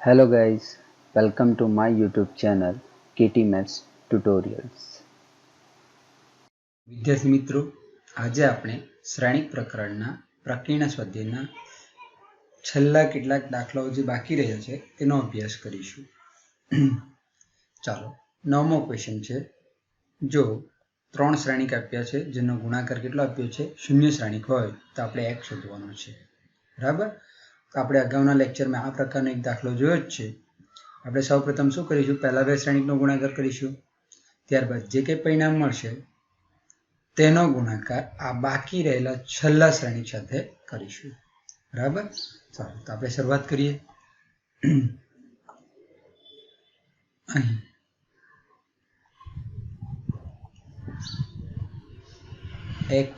Hello guys, welcome to my YouTube channel KT Maths Tutorials. વિદ્યાર્થી મિત્રો, આજે આપણે શ્રેણિક પ્રકરણના પ્રકીર્ણ સ્વાધ્યાયના છેલ્લા કેટલાક દાખલાઓ જે બાકી રહ્યા છે તેનો અભ્યાસ કરીશું. ચાલો, નવમો ક્વેશ્ચન છે. જો 3 શ્રેણિક આપ્યા છે જેનો ગુણાકાર કેટલો આપ્યો છે? શૂન્ય શ્રેણિક હોય તો આપણે x શોધવાનો છે. બરાબર? તો આપણે અગાઉના લેક્ચરમાં આ પ્રકારનો એક દાખલો જોયો જ છે. આપણે સૌપ્રથમ શું કરીશું? પહેલા બે શ્રેણિકનો ગુણાકાર કરીશું, ત્યારબાદ જે કંઈ પરિણામ મળશે તેનો ગુણાકાર આ બાકી રહેલા છેલ્લા શ્રેણિક સાથે કરીશું. બરાબર? ચાલો, તો આપણે શરૂઆત કરીએ. અહીં x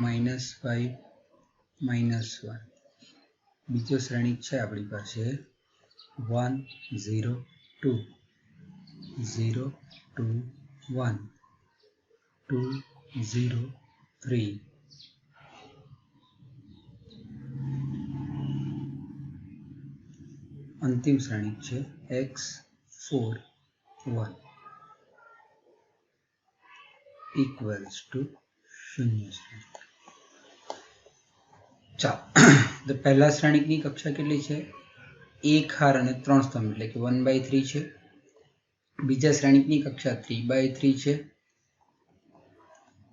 -5 -1 બીજો શ્રેણિક છે આપણી પાસે 1 0 2 0 2 1 2 0 3 અંતિમ શ્રેણિક છે x 4 1 equals to 0 શ્રેણિક. ચાલો, તો પહેલા શ્રેણિકની કક્ષા કેટલી છે? 1 હાર અને 3 સ્તંભ એટલે કે 1/3 છે. બીજા શ્રેણિકની કક્ષા 3/3 છે,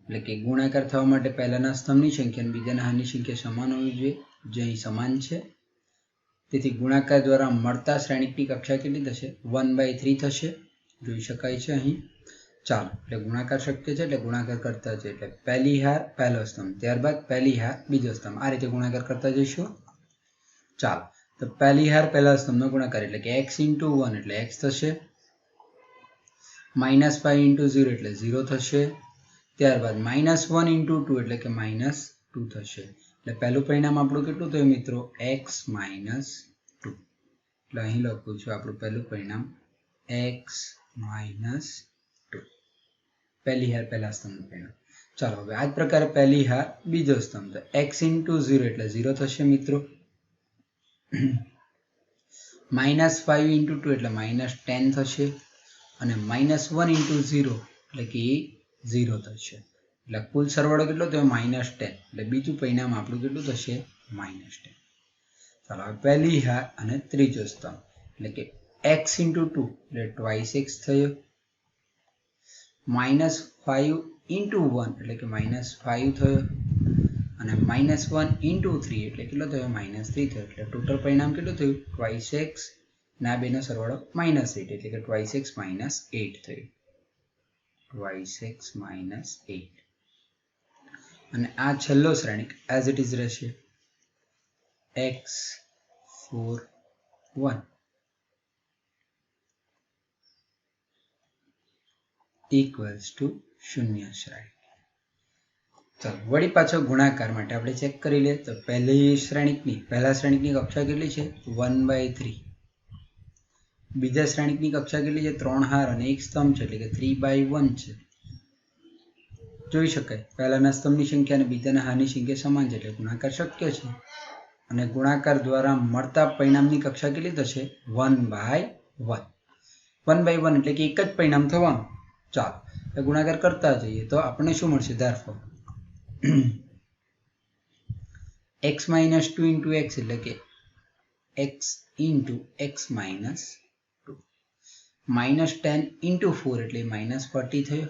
એટલે કે ગુણાકાર થવા માટે પહેલાના સ્તંભની સંખ્યા અને બીજાના હારની સંખ્યા સમાન હોવી જોઈએ, જે અહીં સમાન છે. તેથી ગુણાકાર દ્વારા મળતા શ્રેણિકની કક્ષા કેટલી થશે? 1/3 થશે, જોઈ શકાય છે અહીં. ચાલો, એટલે ગુણાકાર શક્ય છે, એટલે ગુણાકાર કરતા જઈએ. એટલે પહેલી હાર પહેલો સ્તંભ, ત્યારબાદ પહેલી હાર બીજો સ્તંભ, આ રીતે ગુણાકાર કરતા જઈશું. ચાલો, તો પહેલી હાર પહેલા સ્તંભનો ગુણાકાર એટલે કે x × 1 એટલે x થશે, -5 × 0 એટલે 0 થશે, ત્યારબાદ -1 × 2 એટલે કે -2 થશે. એટલે પહેલું પરિણામ આપણું કેટલું થયું મિત્રો? x - 2. એટલે અહીં લખું છું આપણું પહેલું પરિણામ x - 2, પહેલી હાર પહેલા સ્તંભનું પરિણામ. ચાલો, હવે આ જ પ્રકારે પહેલી હાર બીજો સ્તંભ, તો x × 0 એટલે 0 થશે મિત્રો, -5 × 2 એટલે -10 થશે, અને -1 × 0 એટલે કે 0 થશે. એટલે કુલ સરવાળો કેટલો થયો? -10. એટલે બીજું પરિણામ આપણું કેટલું થશે? -10. ચાલો, હવે પહેલી હાર અને ત્રીજો સ્તંભ એટલે કે x × 2 એટલે twice x થયો, -5 × 1 એટલે કે -5 થયો, અને -1 × 3 એટલે કેટલો થયો? -3 થયો. એટલે ટોટલ પરિણામ કેટલું થયું? twice x, અને આ બેનો સરવાળો -8 એટલે કે twice x - 8 થયું, twice x - 8. અને આ છેલ્લો શ્રેણિક એઝ ઇટ ઇઝ રહેશે, x 4 1 equals to 0 શ્રેણિક. ચાલો, વળી પાછો ગુણાકાર માટે આપણે ચેક કરી લઈએ. તો પહેલા શ્રેણિકની કક્ષા કેટલી છે? 1/3. બીજા શ્રેણિકની કક્ષા કેટલી છે? 3 હાર અને 1 સ્તંભ છે, એટલે કે 3/1 છે. જોઈ શકાય પહેલાના સ્તંભની સંખ્યા અને બીજાના હારની સંખ્યા સમાન છે, એટલે ગુણાકાર શક્ય છે. અને ગુણાકાર દ્વારા મળતા પરિણામની કક્ષા કેટલી થશે? 1/1. 1/1 એટલે કે એક જ પરિણામ થવાનું. ચાલો, એટલે ગુણાકાર કરતા જઈએ તો આપણને શું મળશે? therefore x - 2 × x એટલે કે x × x - 2, -10 × 4 એટલે -40 થયો,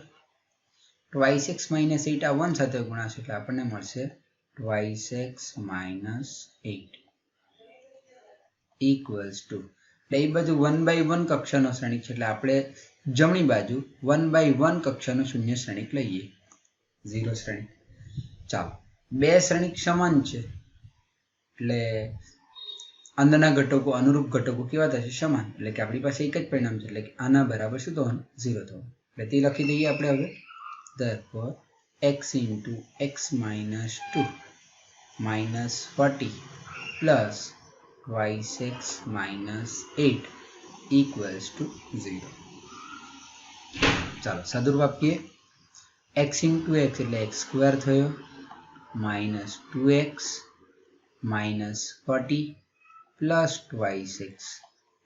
twice x - 8 આ 1 સાથે ગુણાશે એટલે આપણને મળશે twice x - 8 equals to, એટલે એ બાજુ 1/1 કક્ષાનો શ્રેણિક છે, એટલે આપણે જમણી બાજુ 1/1 કક્ષાનો શૂન્ય શ્રેણિક લઈએ, 0 શ્રેણિક. ચાલો, બે શ્રેણિક સમાન છે એટલે અંદરના ઘટકો અનુરૂપ ઘટકો કેવા થશે? સમાન. એટલે કે આપણી પાસે એક જ પરિણામ છે, એટલે કે આના બરાબર શું થવાનું? 0 થવાનું. એટલે તે લખી દઈએ આપણે હવે. therefore x × x - 2 -40 plus twice x - 8 equals to 0. ચાલો, સાદુરૂપ આપીએ. x × x એટલે x² થયો, -2x - 40 plus 2x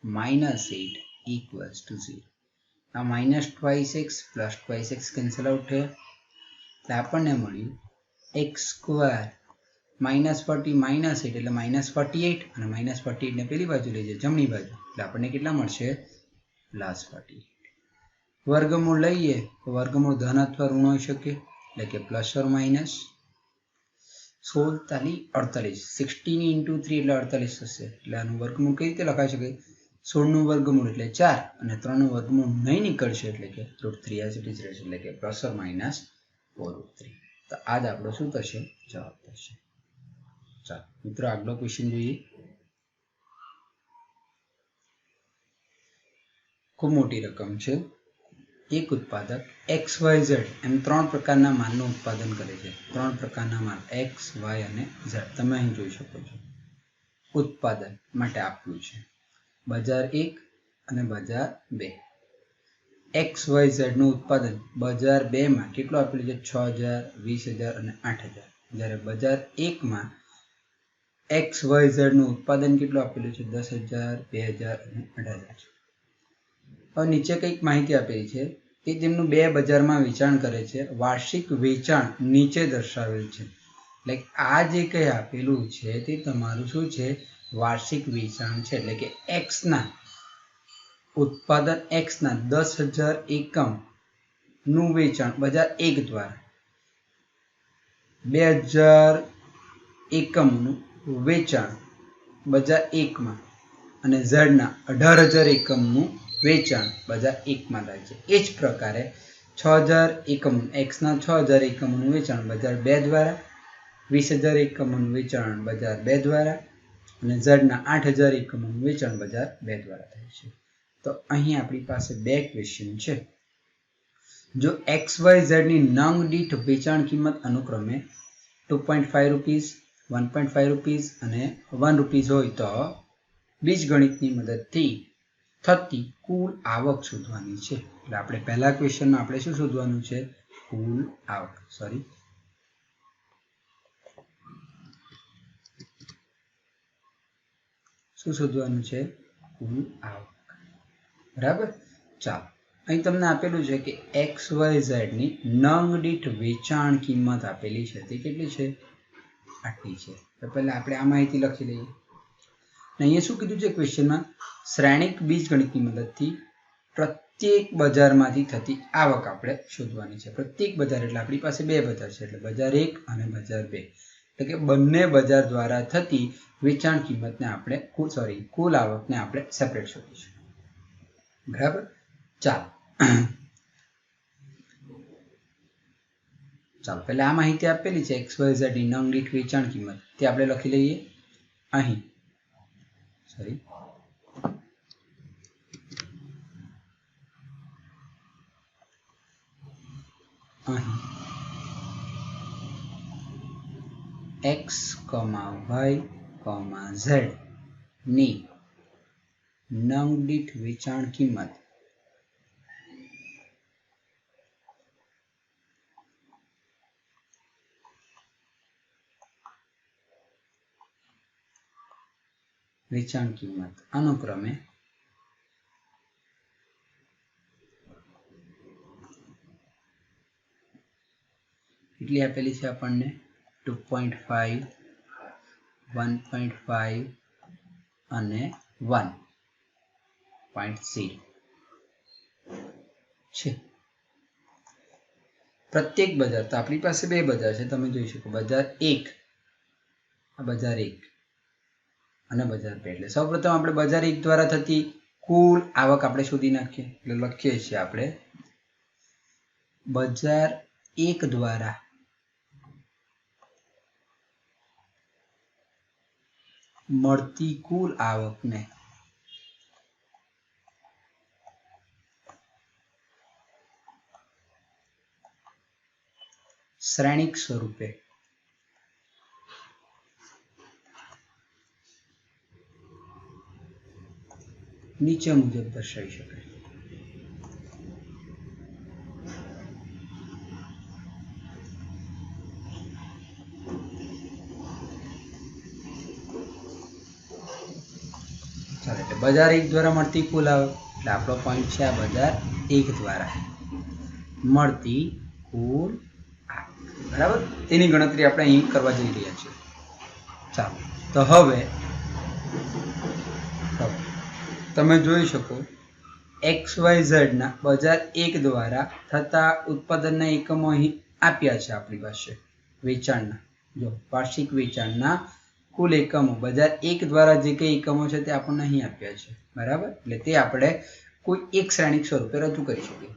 -8 equals to 0. આ -2x plus 2x cancel out થયા એટલે આપણને મળ્યું x² -40 -8 એટલે -48 અને -48 ને પેલી બાજુ લઈ જાય જમણી બાજુ એટલે આપણને કેટલા મળશે +48. વર્ગમૂળ લઈએ તો વર્ગમૂળ ધન અથવા ઋણ હોઈ શકે એટલે કે પ્લસ ઓર માઇનસ 16 તાલી 48 16 into 3 એટલે 48 થશે એટલે આનું વર્ગમૂળ કઈ રીતે લખાઈ શકે 16 નું વર્ગમૂળ એટલે 4 અને 3 નું વર્ગમૂળ નહીં નીકળશે એટલે કે √3 as it is રહેશે એટલે કે પ્લસ ઓર માઇનસ 4√3. તો આ જ આપણો શું થશે જવાબ થશે. ચાલો મિત્રો આગલો ક્વેશ્ચન જોઈએ. ખૂબ મોટી રકમ છે. એક ઉત્પાદક XYZ એમ 3 પ્રકારના માલનું ઉત્પાદન કરે છે. 3 પ્રકારના માલ X, Y અને Z તમે અહીં જોઈ શકો છો. ઉત્પાદન માટે આપ્યું છે બજાર 1 અને બજાર 2. XYZ નું ઉત્પાદન બજાર 2 માં કેટલું આપેલું છે 6000, 20000 અને 8000. જ્યારે બજાર 1 માં XYZ નું ઉત્પાદન કેટલું આપેલું છે 10000, 2000 અને 8000. હવે નીચે કંઈક માહિતી આપેલી છે કે તેમનું 2 બજારમાં વેચાણ કરે છે. વાર્ષિક વેચાણ નીચે દર્શાવેલ છે. એટલે આ જે કંઈ આપેલું છે તે તમારું શું છે વાર્ષિક વેચાણ છે. એટલે કે X ના ઉત્પાદન X ના 10000 એકમ નું વેચાણ બજાર 1 દ્વારા 2000 એકમનું વેચાણ બજાર 1 માં અને Z ના 18000 એકમનું વેચાણ બજાર 1 માં થાય છે. એ જ પ્રકારે 6000 એકમ X ના 6000 એકમનું વેચાણ બજાર 2 દ્વારા 20000 એકમનું વેચાણ બજાર 2 દ્વારા અને Z ના 8000 એકમનું વેચાણ બજાર 2 દ્વારા થાય છે. તો અહીં આપણી પાસે બે ક્વેશ્ચન છે. જો XYZ ની નંગ દીઠ વેચાણ કિંમત અનુક્રમે 2.5 રૂપીસ, 1.5 રૂપીસ અને 1 રૂપીસ હોય તો બીજગણિતની મદદથી થતી કુલ આવક શોધવાની છે. એટલે આપણે પહેલા ક્વેશ્ચનમાં આપણે શું શોધવાનું છે કુલ આવક. શું શોધવાનું છે કુલ આવક. બરાબર. ચાલો અહીં તમને આપેલું છે કે XYZ ની નંગ દીઠ વેચાણ કિંમત આપેલી છે તે કેટલી છે આટલી છે. તો પહેલા આપણે આ માહિતી લખી લઈએ. અહીંયા શું કીધું છે ક્વેશ્ચનમાં શ્રેણિક બીજગણિતની મદદથી પ્રત્યેક બજારમાંથી થતી આવક આપણે શોધવાની છે. પ્રત્યેક બજાર એટલે આપણી પાસે 2 બજાર છે એટલે બજાર 1 અને બજાર 2 એટલે કે બંને બજાર દ્વારા થતી વેચાણ કિંમતને આપણે કુલ આવકને આપણે સેપરેટ શોધીશું. બરાબર. ચાલો પહેલા આ માહિતી આપેલી છે XYZ ની નંગ દીઠ વેચાણ કિંમત તે આપણે લખી લઈએ. અહીં X, Y, Z ની નંગ દીઠ વેચાણ કિંમત અનુક્રમે કેટલી આપેલી છે આપણને 2.5, 1.5 અને 1.0 છે. પ્રત્યેક બજાર તો આપણી પાસે 2 બજાર છે તમે જોઈ શકો બજાર 1 આ બજાર 1 અને બજાર 2 એટલે સૌપ્રથમ આપણે બજાર 1 દ્વારા થતી કુલ આવક આપણે શોધી નાખીએ. એટલે લખીએ છીએ આપણે બજાર 1 દ્વારા મળતી કુલ આવકને શ્રેણિક સ્વરૂપે નીચે મુજબ દર્શાવી શકાય. ચાલો એટલે બજાર 1 દ્વારા મળતી કુલ આવક એટલે આપણો પોઈન્ટ છે આ બજાર 1 દ્વારા મળતી કુલ આવક, બરાબર. તેની ગણતરી આપણે અહીં કરવા જઈ રહ્યા છીએ. ચાલો તો હવે તમે જોઈ શકો XYZ ના બજાર 1 દ્વારા થતા ઉત્પાદનના એકમો અહીં આપ્યા છે આપણી પાસે વેચાણના. જો વાર્ષિક વેચાણના કુલ એકમો બજાર 1 દ્વારા જે કંઈ એકમો છે તે આપણને અહીં આપ્યા છે, બરાબર. એટલે તે આપણે કોઈ એક શ્રેણિક સ્વરૂપે રજૂ કરી શકીએ.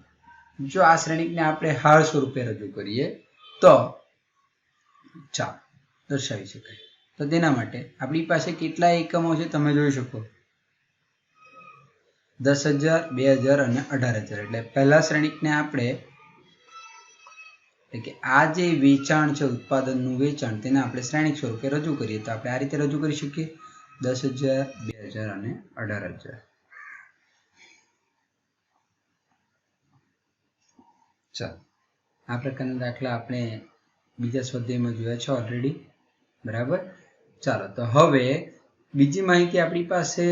જો આ શ્રેણિકને આપણે હાર સ્વરૂપે રજૂ કરીએ તો ચાલો દર્શાવી શકાય. તો તેના માટે આપણી પાસે કેટલા એકમો છે તમે જોઈ શકો 10,000, 2,000 અને 18,000. એટલે પહેલા શ્રેણિકને આપણે એટલે કે આ જે વેચાણ છે ઉત્પાદનનું વેચાણ તેને આપણે શ્રેણિક સ્વરૂપે રજૂ કરીએ તો આપણે આ રીતે રજૂ કરી શકીએ 10,000, 2,000 અને 18,000. ચાલો આ પ્રકારના દાખલા આપણે બીજા સ્વાધ્યાયમાં જોયા છે ઓલરેડી, બરાબર. ચાલો તો હવે બીજી માહિતી આપણી પાસે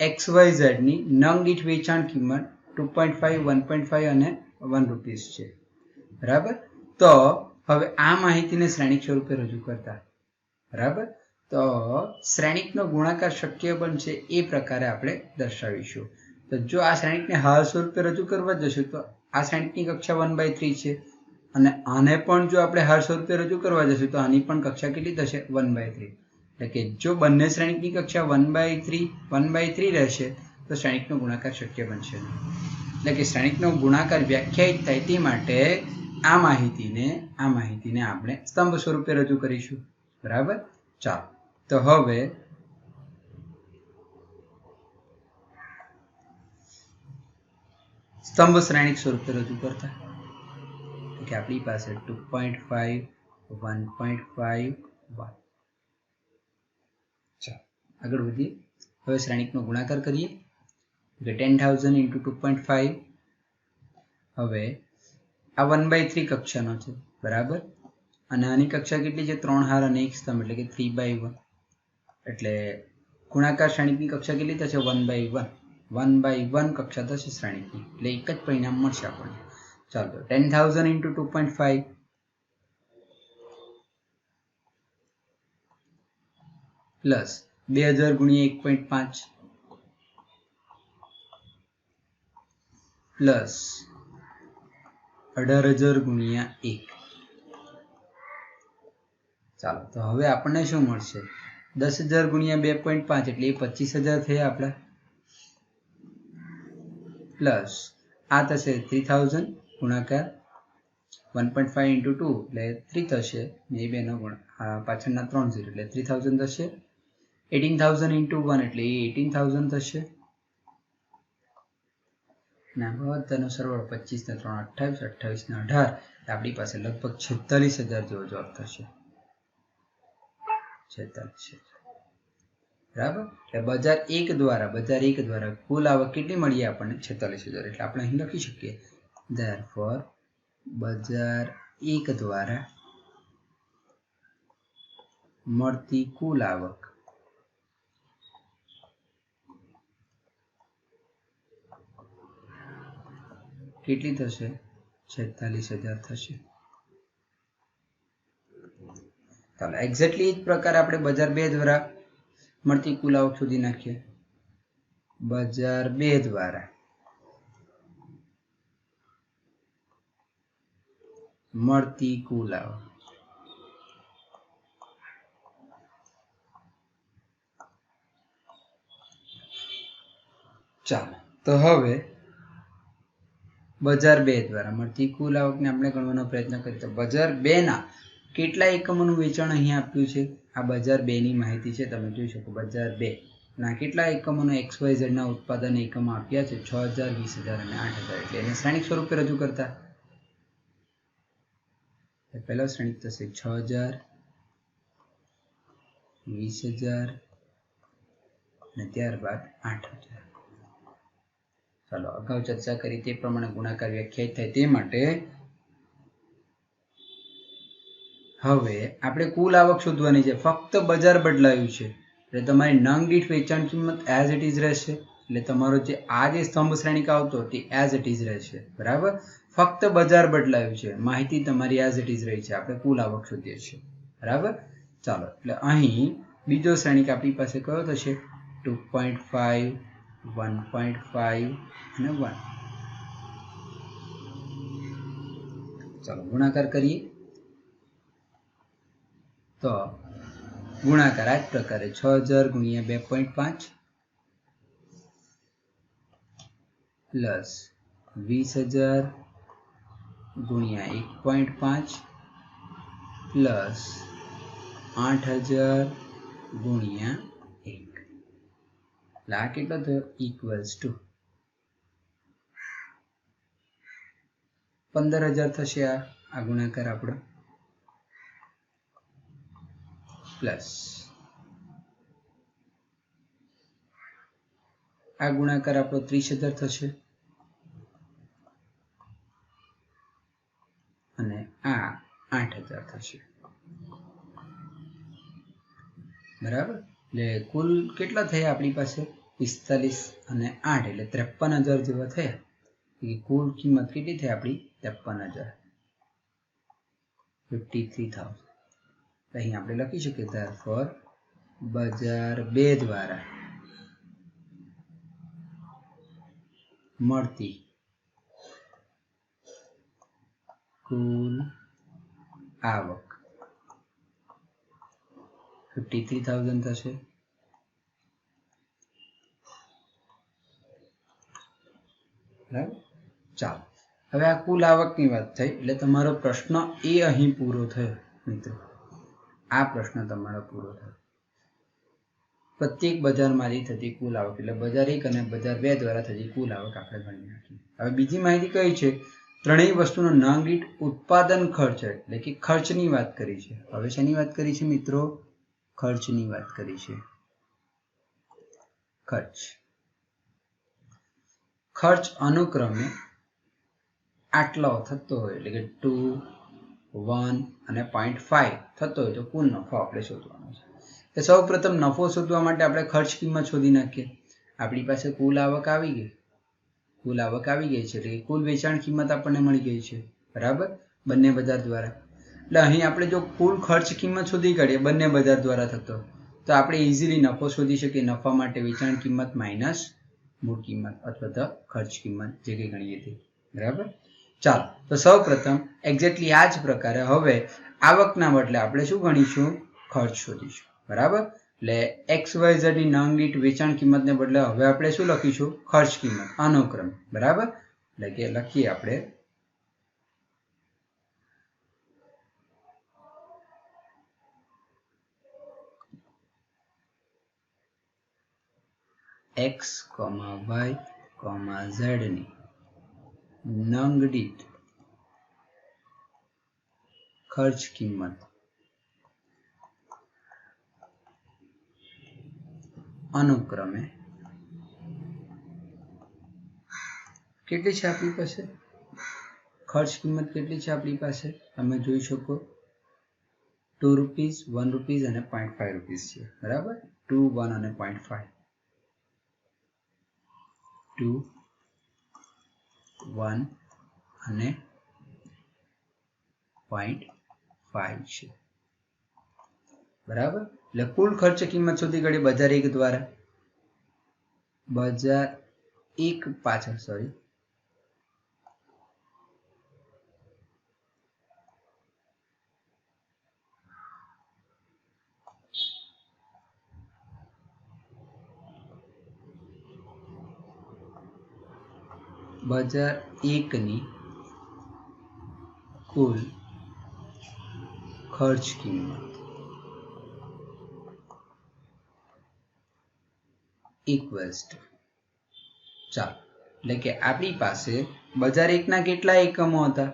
XYZ ની નંગ દીઠ વેચાણ કિંમત 2.5, 1.5 અને 1 રૂપીસ છે, બરાબર. તો હવે આ માહિતીને શ્રેણિક સ્વરૂપે રજૂ કરતા, બરાબર. તો શ્રેણિકનો ગુણાકાર શક્ય બનશે એ પ્રકારે આપણે દર્શાવીશું. તો જો આ શ્રેણિકને હાર સ્વરૂપે રજૂ કરવા જશું તો આ શ્રેણિકની કક્ષા 1/3 છે અને આને પણ જો આપણે હાર સ્વરૂપે રજૂ કરવા જશું તો આની પણ કક્ષા કેટલી થશે 1/3. એટલે કે જો બંને શ્રેણિકની કક્ષા 1/3 રહેશે તો શ્રેણિકનો ગુણાકાર શક્ય બનશે નહીં. એટલે કે શ્રેણિકનો ગુણાકાર વ્યાખ્યાયિત થાય તે માટે આ માહિતીને આપણે સ્તંભ સ્વરૂપે રજૂ કરીશું, બરાબર. ચાલો તો હવે સ્તંભ શ્રેણિક સ્વરૂપે રજૂ કરતા કે આપણી પાસે 2.5, 1.5, 1. ચાલો આગળ વધીએ. હવે શ્રેણિકનો ગુણાકાર કરીએ કે 10,000 × 2.5. હવે આ 1/3 કક્ષાનો છે, બરાબર. અને આની કક્ષા કેટલી છે 3 હાર અને 1 સ્તંભ એટલે કે 3/1. એટલે ગુણાકાર શ્રેણિકની કક્ષા કેટલી થશે 1/1. 1/1 કક્ષા થશે શ્રેણિકની એટલે એક જ પરિણામ મળશે આપણને. ચાલો 10,000 × 2.5 પ્લસ 2,000 × 1.5 પ્લસ 18,000 × 1. ચાલો તો હવે આપણને શું મળશે 10,000 × 2.5 એટલે એ 25,000 થયા આપણા, પ્લસ આ થશે 3,000 ગુણાકાર 1.5 × 2 એટલે 3 થશે ને એ બેનો પાછળના 3 0 એટલે 3,000 થશે. 18,000 × 1 એટલે એ 18,000 થશે. ના બધાનો સરવાળો 25 ને 3 28, 28 ને 18 આપણી પાસે લગભગ 46,000 જેવો જવાબ થશે. 46,000, બરાબર. એટલે બજાર 1 દ્વારા કુલ આવક કેટલી મળી આપણને 46,000. એટલે આપણે અહીં લખી શકીએ therefore બજાર 1 દ્વારા મળતી કુલ આવક કેટલી થશે 46,000 થશે. ચાલો એક્ઝેક્ટલી જ પ્રકારે આપણે બજાર 2 દ્વારા મળતી કુલ આવક શોધી નાખીએ. બજાર 2 દ્વારા મળતી કુલ આવક ચાલો તો હવે બજાર 2 દ્વારા મળતી કુલ આવકને આપણે ગણવાનો પ્રયત્ન કરીએ તો બજાર 2 ના કેટલા એકમોનું વેચાણ અહીં આપ્યું છે. આ બજાર 2 ની માહિતી છે, તમે જોઈ શકો બજાર 2 ના કેટલા એકમોનો XYZ ના ઉત્પાદન એકમો આપ્યા છે 6,000, 20,000 અને 8,000. એટલે એને શ્રેણિક સ્વરૂપે રજૂ કરતા પહેલો શ્રેણિક થશે 6,000, 20,000 અને ત્યારબાદ 8,000. ચાલો અગાઉ ચર્ચા કરી તે પ્રમાણે ગુણાકાર વ્યાખ્યાયિત થાય તે માટે હવે આપણે કુલ આવક શોધવાની છે. ફક્ત બજાર બદલાયું છે એટલે તમારી નંગ દીઠ વેચાણ કિંમત એઝ ઇટ ઇઝ રહેશે. એટલે તમારો જે આ જે સ્તંભ શ્રેણિક આવતો તે એઝ ઇટ ઇઝ રહેશે. બરાબર, ફક્ત બજાર બદલાયું છે, માહિતી તમારી એઝ ઇટ ઇઝ રહી છે. આપણે કુલ આવક શોધીએ છીએ. બરાબર, ચાલો. એટલે અહીં બીજો શ્રેણિક આપણી પાસે કયો થશે? 2.5, 1.5 અને 1. ચાલો ગુણાકાર કરીએ. તો ગુણાકાર આ જ પ્રકારે 6000 ગુણ્યા 2.5 પ્લસ 20000 ગુણ્યા 1.5 પ્લસ 8000 ગુણ્યા 1. એટલે આ કેટલો થયો? ઇક્વલ્સ ટુ 15000 થશે. આ ગુણાકાર આપણો પ્લસ આ ગુણાકાર આપણો 30000 થશે અને આ 8000 થશે. બરાબર, એટલે કુલ કેટલા થયા આપણી પાસે? 45 અને 8 એટલે 53000 જેવા થયા. કુલ કિંમત કેટલી થઈ આપણી? 53000, 53,000. અહીં આપણે લખી શકીએ therefore બજાર 2 દ્વારા મળતી કુલ આવક 53,000 થશે. બરાબર, ચાલો. હવે આ કુલ આવકની વાત થઈ એટલે તમારો પ્રશ્ન એ અહીં પૂરો થયો મિત્રો. આ પ્રશ્ન તમારો પૂરો થયો. પ્રત્યેક બજારમાંથી થતી કુલ આવક એટલે બજાર 1 અને બજાર 2 દ્વારા થતી કુલ આવક આપણે ગણી નાખી. હવે બીજી માહિતી કઈ છે? ત્રણેય વસ્તુનો નંગ દીઠ ઉત્પાદન ખર્ચ એટલે કે ખર્ચની વાત કરી છે. હવે શેની વાત કરી છે મિત્રો? ખર્ચની વાત કરી છે. ખર્ચ અનુક્રમે આટલો થતો હોય એટલે કે 2, 1 અને 0.5 થતો હોય તો કુલ નફો આપણે શોધવાનો છે. તો સૌ પ્રથમ નફો શોધવા માટે આપણે ખર્ચ કિંમત શોધી નાખીએ. આપણી પાસે કુલ આવક આવી ગઈ. કુલ આવક આવી ગઈ છે એટલે કુલ વેચાણ કિંમત આપણને મળી ગઈ છે. બરાબર, બંને બજાર દ્વારા. એટલે અહીં આપણે જો કુલ ખર્ચ કિંમત શોધી કાઢીએ બંને બજાર દ્વારા થતો તો આપણે ઇઝીલી નફો શોધી શકીએ. નફા માટે વેચાણ કિંમત માઇનસ મૂળ કિંમત અથવા તો ખર્ચ કિંમત જે કંઈ ગણીએ તે. બરાબર, ચાલો. તો સૌ પ્રથમ એક્ઝેક્ટલી આ જ પ્રકારે હવે આવકના બદલે આપણે શું ગણીશું? ખર્ચ શોધીશું. બરાબર, એટલે XYZ ની નંગ દીઠ વેચાણ કિંમતને બદલે હવે આપણે શું લખીશું? ખર્ચ કિંમત અનુક્રમ. બરાબર, એટલે કે લખીએ આપણે X, Y, Z ની નંગ દીઠ ખર્ચ કિંમત અનુક્રમે કેટલી છે આપણી પાસે? ખર્ચ કિંમત કેટલી છે આપણી પાસે? તમે જોઈ શકો 2 રૂપીસ, 1 રૂપીસ અને 0.5 રૂપીસ છે. બરાબર, 2, 1 અને 0.5. 2, 1 અને 0.5 છે. બરાબર, એટલે કુલ ખર્ચ કિંમત શોધી કાઢી બજાર 1 દ્વારા. બજાર 1 પાછળ બજાર 1 ની કુલ ખર્ચ કિંમત ઇક્વલ્સ ટુ, ચાલો, એટલે કે આપણી પાસે બજાર 1 ના કેટલા એકમો હતા?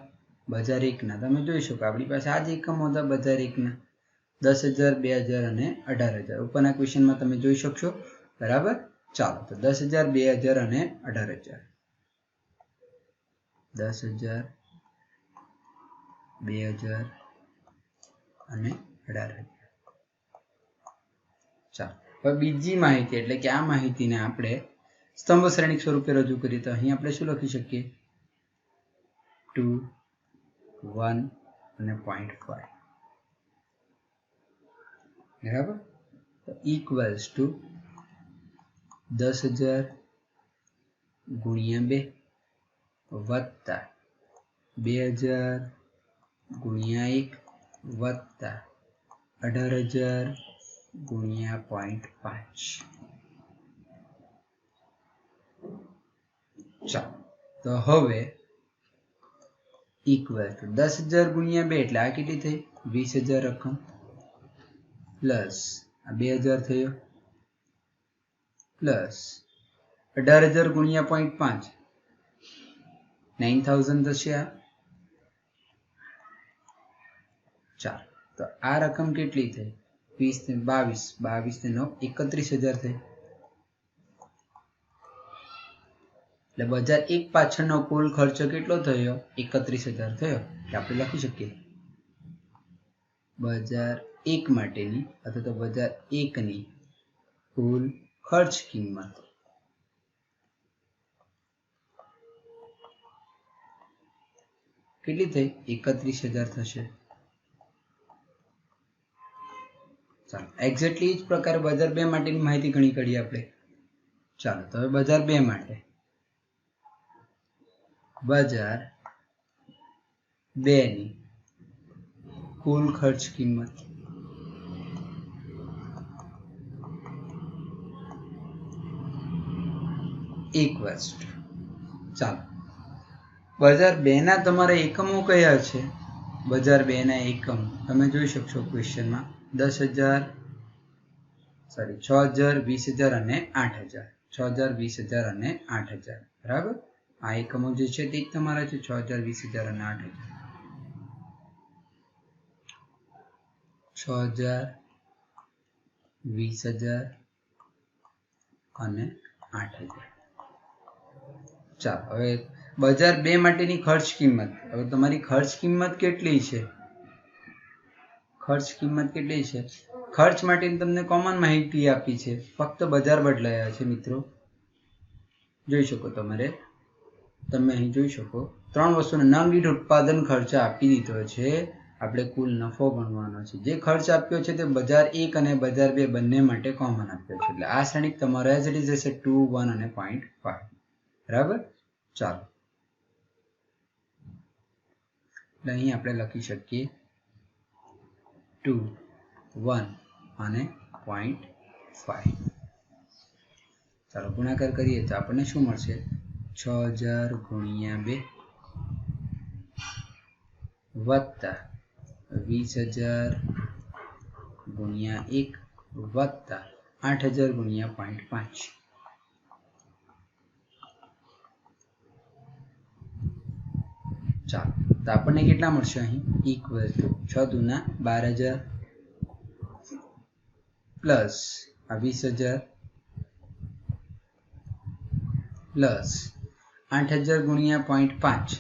બજાર 1 ના તમે જોઈ શકો આપણી પાસે આ જ એકમો હતા બજાર 1 ના 10,000, 2,000 અને 18,000. ઉપરના ક્વેશ્ચનમાં તમે જોઈ શકશો. બરાબર, ચાલો. તો 10,000, 2,000 અને 18,000. 10,000, 2,000 અને 18,000. ચાલો, હવે બીજી માહિતી એટલે કે આ માહિતીને આપણે સ્તંભ શ્રેણિક સ્વરૂપે રજૂ કરીએ તો અહીં આપણે શું લખી શકીએ? 2, 1 અને 0.5 બરાબર. તો ઇક્વલ્સ ટુ 10,000 ગુણ્યા 2 વત્તા 2,000 ગુણ્યા 1 વત્તા 18,000 ગુણ્યા 0.5. ચાલો તો હવે ઇક્વલ ટુ 10,000 ગુણ્યા 2 એટલે આ કેટલી થઈ? 20,000 રકમ પ્લસ આ 2,000 થયો પ્લસ 18,000 ગુણ્યા 0.5 9,000 થશે આ. ચાલો તો આ રકમ કેટલી થઈ? 20 ને 22, 22 ને 9 31,000 થઈ. એટલે બજાર એક પાછળનો કુલ ખર્ચો કેટલો થયો? 31,000 થયો. એટલે આપણે લખી શકીએ બજાર એક માટેની અથવા તો બજાર એકની કુલ ખર્ચ કિંમત કેટલી થઈ? 31,000 થશે. ચાલો એક્ઝેક્ટલી એ જ પ્રકારે બજાર 2 માટેની માહિતી ગણી કાઢીએ આપણે. ચાલો તો હવે બજાર 2 માટે બજાર 2 ની કુલ ખર્ચ કિંમત ઇક્વલ્સ ટુ, ચાલો બજાર 2 ના તમારા એકમો કયા છે? બજાર 2 ના એકમ તમે જોઈ શકશો ક્વેશ્ચનમાં 10,000 સોરી 6,000 20,000 અને 8,000. 6,000 20,000 અને 8,000 બરાબર. આ એકમો જે છે તે જ તમારા છે 6,000 20,000 અને 8,000. 6,000 20,000 અને 8,000. ચાલો હવે બજાર 2 માટેની ખર્ચ કિંમત. હવે તમારી ખર્ચ કિંમત કેટલી છે? ખર્ચ કિંમત કેટલી છે? ખર્ચ માટેની તમને કોમન માહિતી આપી છે, ફક્ત બજાર બદલાયા છે મિત્રો. જોઈ શકો તમે અહીં જોઈ શકો 3 વસ્તુનો નંગ દીઠ ઉત્પાદન ખર્ચ આપી દીધો છે. આપણે કુલ નફો ગણવાનો છે. જે ખર્ચ આપ્યો છે તે બજાર 1 અને બજાર 2 બંને માટે કોમન આપ્યો છે. એટલે આ શ્રેણિક તમારો એઝ ઇટ ઇઝ હશે 2, 1 અને 0.5 બરાબર. ચાલો એટલે અહીં આપણે લખી શકીએ 2, 1 અને 0.5. ચાલો ગુણાકાર કરીએ તો આપણને શું મળશે? 6,000 ગુણ્યા 2 વત્તા 20,000 ગુણ્યા 1 વત્તા 8,000 ગુણ્યા 0.5. ચાલો તો આપણને કેટલા મળશે? અહીં ઇક્વલ ટુ 6 દુના 12,000 પ્લસ આ 20,000 પ્લસ 8,000 ગુણ્યા 0.5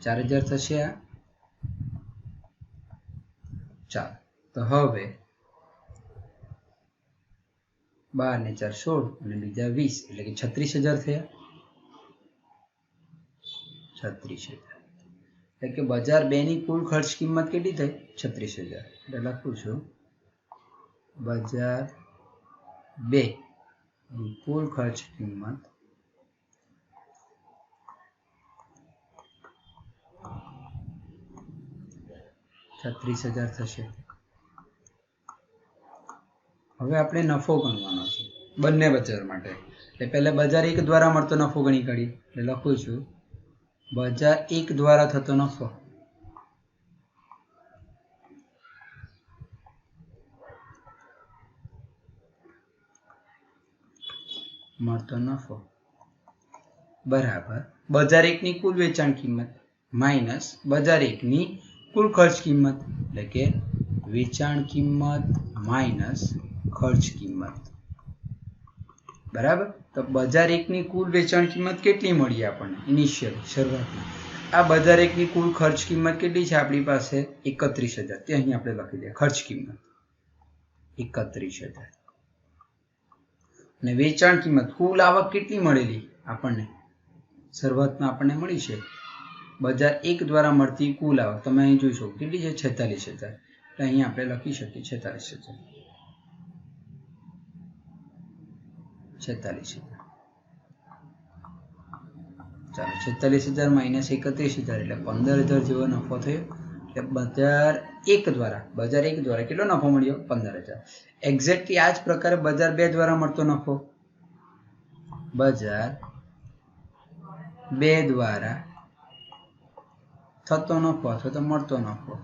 4,000 થશે આ. ચાલો તો હવે 12 ને 4 16 અને બીજા 20 એટલે કે 36,000 થયા. 36,000 એટલે કે બજાર 2 ની કુલ ખર્ચ કિંમત કેટલી થઈ? 36,000. એટલે લખું છું બજાર 2 ની કુલ ખર્ચ કિંમત 36,000 થશે. હવે આપણે નફો ગણવાનો છે બંને બજાર માટે. એટલે પહેલા બજાર 1 દ્વારા મળતો નફો ગણી કાઢીએ. એટલે લખું છું બજાર 1 દ્વારા થતો નફો મળતો નફો બરાબર બજાર 1 ની કુલ વેચાણ કિંમત માઇનસ બજાર 1 ની કુલ ખર્ચ કિંમત. એટલે કે વેચાણ કિંમત માઇનસ ખર્ચ કિંમત બરાબર. તો બજાર 1 ની કુલ વેચાણ કિંમત કેટલી મળી આપણને? ઇનિશિયલ શરૂઆતમાં આ બજાર 1 ની કુલ ખર્ચ કિંમત કેટલી છે આપણી પાસે? 31,000. તે અહીં આપણે લખી દઈએ ખર્ચ કિંમત 31,000 અને વેચાણ કિંમત કુલ આવક કેટલી મળેલી આપણને શરૂઆતમાં આપણને મળી છે બજાર 1 દ્વારા મળતી કુલ આવક તમે અહીં જોઈ શકો કેટલી છે 46,000 એટલે અહીં આપણે લખી શકીએ 46,000 ચાલો 46,000 માઇનસ 31,000 એટલે 15,000 જેવો નફો થયો એટલે બજાર 1 દ્વારા કેટલો નફો મળ્યો 15,000 એક્ઝેક્ટલી આ જ પ્રકારે બજાર 2 દ્વારા મળતો નફો બજાર 2 દ્વારા થતો નફો અથવા તો મળતો નફો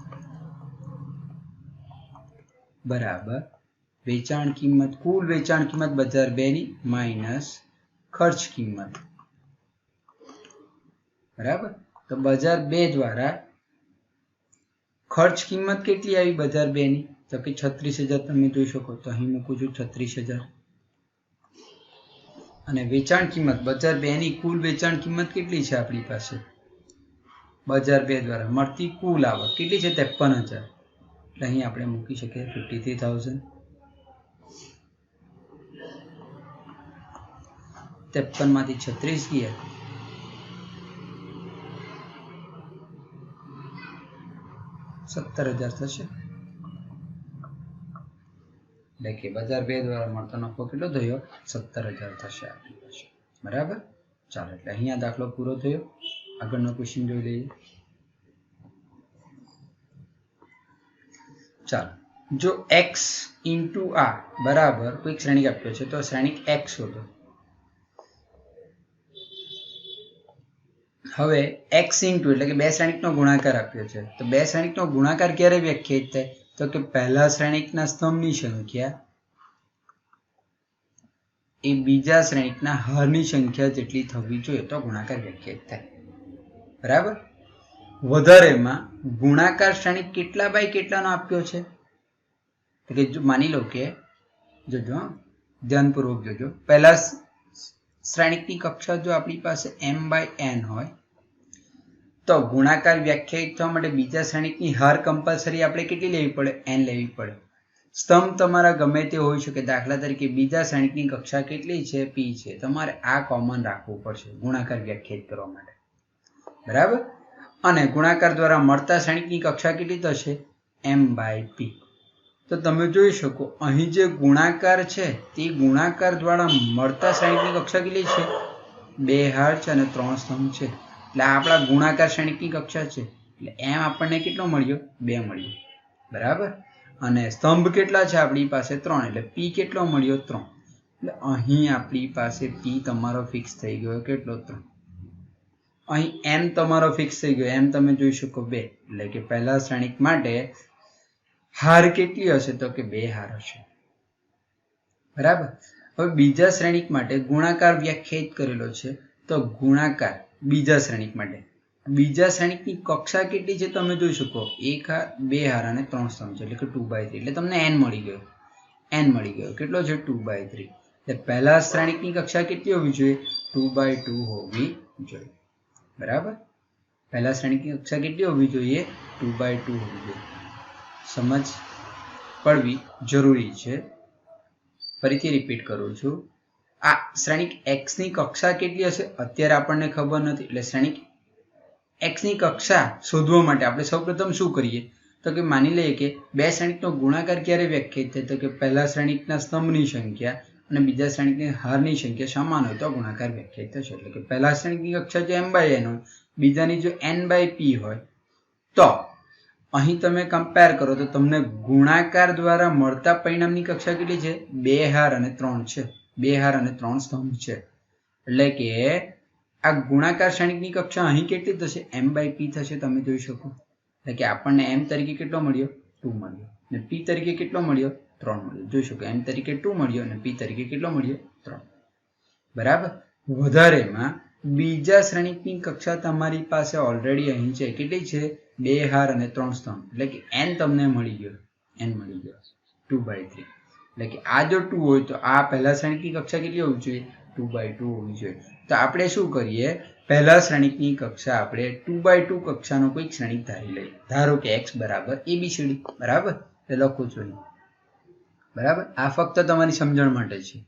બરાબર વેચાણ કિંમત કુલ વેચાણ કિંમત બજાર 2 ની માઇનસ ખર્ચ કિંમત બરાબર તો બજાર 2 દ્વારા ખર્ચ કિંમત કેટલી આવી બજાર 2 ની તો કે 36,000 તમે જોઈ શકો તો અહીં મૂકું છું 36,000 અને વેચાણ કિંમત બજાર 2 ની કુલ વેચાણ કિંમત કેટલી છે આપણી પાસે બજાર 2 દ્વારા મળતી કુલ આવક કેટલી છે 53,000 એટલે અહીં આપણે મૂકી શકીએ 53,000 53 માંથી 36 ગયા 17,000 થશે એટલે કે બજાર 2 દ્વારા મળતો નફો કેટલો થયો 17,000 થશે આપણી પાસે બરાબર ચાલો એટલે અહીંયા દાખલો પૂરો થયો આગળનો ક્વેશ્ચન જોઈ લઈએ ચાલો જો x ઇન્ટુ આ બરાબર કોઈક શ્રેણિક આપ્યો છે તો શ્રેણિક x શોધો હવે x ઇન્ટુ એટલે કે બે શ્રેણિકનો ગુણાકાર આપ્યો છે તો બે શ્રેણિકનો ગુણાકાર ક્યારે વ્યાખ્યાયિત થાય તો કે પહેલા શ્રેણિકના સ્તંભની સંખ્યા એ બીજા શ્રેણિકના હરની સંખ્યા જેટલી થવી જોઈએ તો ગુણાકાર વ્યાખ્યાયિત થાય બરાબર વધારેમાં ગુણાકાર શ્રેણિક કેટલા બાય કેટલાનો આપ્યો છે તો કે જો માની લો કે જોજો ધ્યાનપૂર્વક જોજો પહેલા શ્રેણિકની કક્ષા જો આપણી પાસે m/n હોય તો ગુણાકાર વ્યાખ્યાયિત થવા માટે બીજા શ્રેણિકની હાર કમ્પલસરી આપણે કેટલી લેવી પડે n લેવી પડે સ્તંભ તમારા ગમે તે હોઈ શકે દાખલા તરીકે બીજા શ્રેણિકની કક્ષા કેટલી છે p છે તમારે આ કોમન રાખવું પડશે ગુણાકાર વ્યાખ્યાયિત કરવા માટે બરાબર અને ગુણાકાર દ્વારા મળતા શ્રેણિકની કક્ષા કેટલી થશે m/p તો તમે જોઈ શકો અહીં જે ગુણાકાર છે તે ગુણાકાર દ્વારા મળતા શ્રેણિકની કક્ષા કેટલી છે 2 હાર છે અને 3 સ્તંભ છે એટલે આપણા ગુણાકાર શ્રેણિકની કક્ષા છે એટલે m આપણને કેટલો મળ્યો 2 મળ્યો બરાબર અને સ્તંભ કેટલા છે આપણી પાસે 3 એટલે p કેટલો મળ્યો 3 એટલે અહીં આપણી પાસે p તમારો ફિક્સ થઈ ગયો કેટલો 3 અહીં m તમારો ફિક્સ થઈ ગયો m તમે જોઈ શકો 2 એટલે કે પહેલા શ્રેણિક માટે હાર કેટલી હશે તો કે 2 હાર હશે બરાબર હવે બીજા શ્રેણિક માટે ગુણાકાર વ્યાખ્યાયિત કરેલો છે તો ગુણાકાર બીજા શ્રેણિક માટે બીજા શ્રેણિકની કક્ષા કેટલી છે તમે જોઈ શકો 1 હાર 2 હાર અને 3 સ્તંભ છે એટલે કે 2/3 એટલે તમને n મળી ગયો કેટલો છે 2/3 એટલે પહેલા શ્રેણિકની કક્ષા કેટલી હોવી જોઈએ 2/2 હોવી જોઈએ બરાબર પહેલા શ્રેણિકની કક્ષા કેટલી હોવી જોઈએ 2/2 હોવી જોઈએ સમજ પડવી જરૂરી છે ફરીથી રિપીટ કરું છું આ શ્રેણિક x ની કક્ષા કેટલી હશે અત્યારે આપણને ખબર નથી એટલે શ્રેણિક x ની કક્ષા શોધવા માટે આપણે સૌપ્રથમ શું કરીએ તો કે માની લઈએ કે બે શ્રેણિકનો ગુણાકાર ક્યારે વ્યાખ્યાયિત થાય તો કે પહેલા શ્રેણિકના સ્તંભની સંખ્યા અને બીજા શ્રેણિકની હારની સંખ્યા સમાન હોય તો ગુણાકાર વ્યાખ્યાયિત થશે એટલે કે પહેલા શ્રેણિકની કક્ષા જો m/n હોય બીજાની જો n/p હોય તો અહીં તમે કમ્પેર કરો તો તમને ગુણાકાર દ્વારા મળતા પરિણામની કક્ષા કેટલી છે 2 હાર અને 3 છે 2 હાર અને 3 સ્તંભ છે એટલે કે આ ગુણાકાર શ્રેણિકની કક્ષા અહીં કેટલી થશે m/p થશે તમે જોઈ શકો એટલે કે આપણને m તરીકે કેટલો મળ્યો 2 મળ્યો અને p તરીકે કેટલો મળ્યો 3 મળ્યો જોઈ શકો m તરીકે 2 મળ્યો અને p તરીકે કેટલો મળ્યો 3 બરાબર વધારેમાં બીજા શ્રેણિકની કક્ષા તમારી પાસે ઓલરેડી અહીં છે કેટલી છે 2 હાર અને 3 સ્તંભ એટલે કે n તમને મળી ગયો 2/3 એટલે કે આ જો 2 હોય તો આ પહેલા શ્રેણિકની કક્ષા કેટલી હોવી જોઈએ 2/2 હોવી જોઈએ તો આપણે શું કરીએ પહેલા શ્રેણિકની કક્ષા આપણે 2/2 કક્ષાનો કોઈક શ્રેણિક ધારી લઈએ ધારો કે x બરાબર abcd બરાબર એટલે લખું છું બરાબર, આ ફક્ત તમારી સમજણ માટે છે.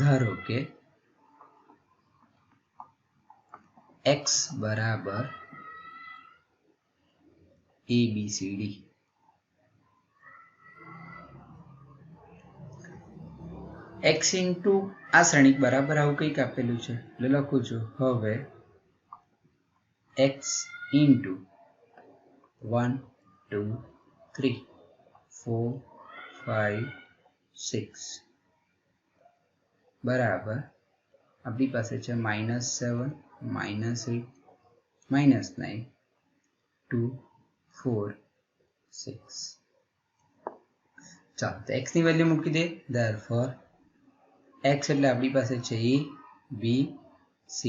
ધારો કે x બરાબર ABCD. x ઇન્ટુ આ શ્રેણિક બરાબર આવું કંઈક આપેલું છે એટલે લખું છું. હવે x ઇન્ટુ 1 2 3 4 5 6 બરાબર આપણી પાસે છે -7 -8 -9 2 4 6. ચાલો તો x ની વેલ્યુ મૂકી દે. ધેરફોર x એટલે આપણી પાસે છે A B C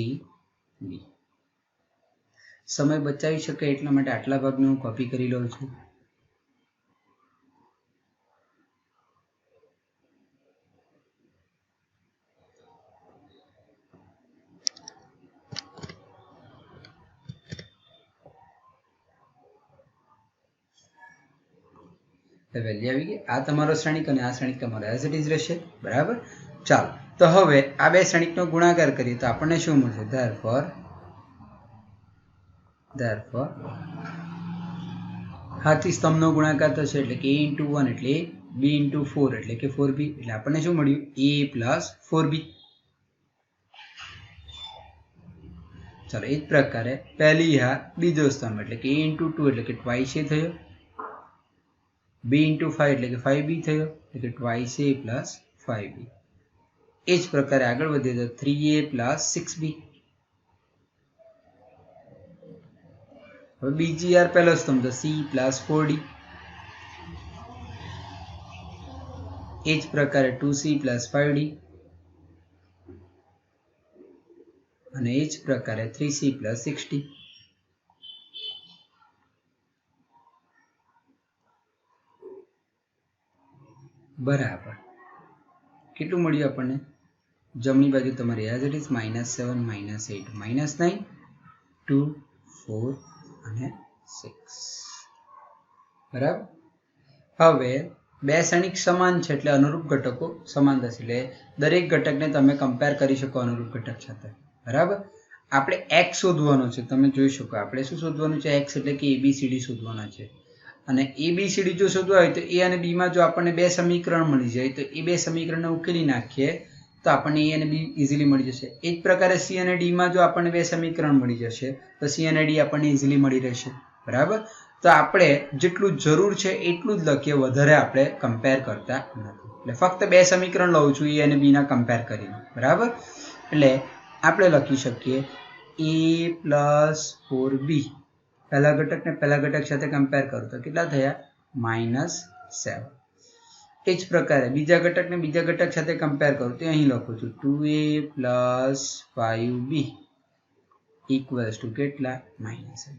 D. સમય બચાવી શકે એટલા માટે આટલા ભાગને હું કોપી કરી લઉં છું. વેલ્યુ આવી ગઈ. આ તમારો શ્રેણિક અને આ શ્રેણિક તમારો એઝ ઇટ ઇઝ રહેશે. બરાબર, ચાલો તો હવે આ બે શ્રેણિકનો ગુણાકાર કરીએ તો આપણને શું મળશે? ધેરફોર હાથી સ્તંભનો ગુણાકાર થશે એટલે કે a ઇન્ટુ 1 એટલે a, b ઇન્ટુ 4 એટલે કે 4b. એટલે આપણને શું મળ્યું? a plus 4b. ચાલો એ જ પ્રકારે પહેલી હાર બીજો સ્તંભ એટલે કે a ઇન્ટુ 2 એટલે કે ટ્વાઇસ a થયો, b ઇન્ટુ 5 એટલે કે 5b થયો એટલે કે ટ્વાઇસ a પ્લસ 5b. એ જ પ્રકારે આગળ વધીએ તો 3a પ્લસ 6b. હવે બીજી યાર પહેલો સ્તંભ તો c પ્લસ 4d. એ જ પ્રકારે 2c પ્લસ 5d અને એ જ પ્રકારે 3c પ્લસ 6d. બરાબર કેટલું મળ્યું આપણને? જમણી બાજુ તમારી એઝ ઇટ ઇઝ -7 -8 -9 2 4 અને 6. બરાબર, હવે બે શ્રેણિક સમાન છે એટલે અનુરૂપ ઘટકો સમાન થશે. એટલે દરેક ઘટકને તમે કમ્પેર કરી શકો અનુરૂપ ઘટક સાથે. બરાબર, આપણે x શોધવાનો છે. તમે જોઈ શકો આપણે શું શોધવાનું છે? x એટલે કે ABCD શોધવાના છે. અને ABCD જો શોધવા હોય તો a અને b માં જો આપણને બે સમીકરણ મળી જાય તો એ બે સમીકરણને ઉકેલી નાખીએ તો આપણને a અને b ઇઝીલી મળી જશે. એ જ પ્રકારે c અને d માં જો આપણને બે સમીકરણ મળી જશે તો c અને d આપણને ઇઝીલી મળી રહેશે. બરાબર, તો આપણે જેટલું જરૂર છે એટલું જ લખીએ, વધારે આપણે કમ્પેર કરતા નથી. એટલે ફક્ત બે સમીકરણ લઉં છું a અને b ના કમ્પેર કરીને. બરાબર, એટલે આપણે લખી શકીએ a પ્લસ 4b. પહેલા ઘટકને પહેલા ઘટક સાથે કમ્પેર કરો તો કેટલા થયા? -7. એ જ પ્રકારે બીજા ઘટકને બીજા ઘટક સાથે કમ્પેર કરો તો અહીં લખું છું 2a plus 5b equals to કેટલા? -8.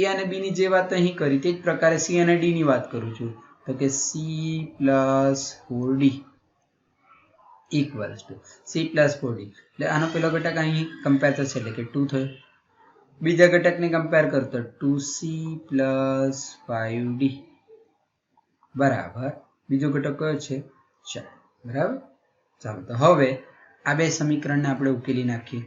a અને b ની જે વાત અહીં કરી તે જ પ્રકારે c અને d ની વાત કરું છું તો કે c plus 4d equals to c plus 4d. એટલે આનો પેલો ઘટક અહીં કમ્પેર થશે એટલે કે 2 થયો. બીજા ઘટકને કમ્પેર કરતો 2c પ્લસ 5d બરાબર બીજો ઘટક કયો છે? 4. બરાબર, ચાલો તો હવે આ બે સમીકરણને આપણે ઉકેલી નાખીએ.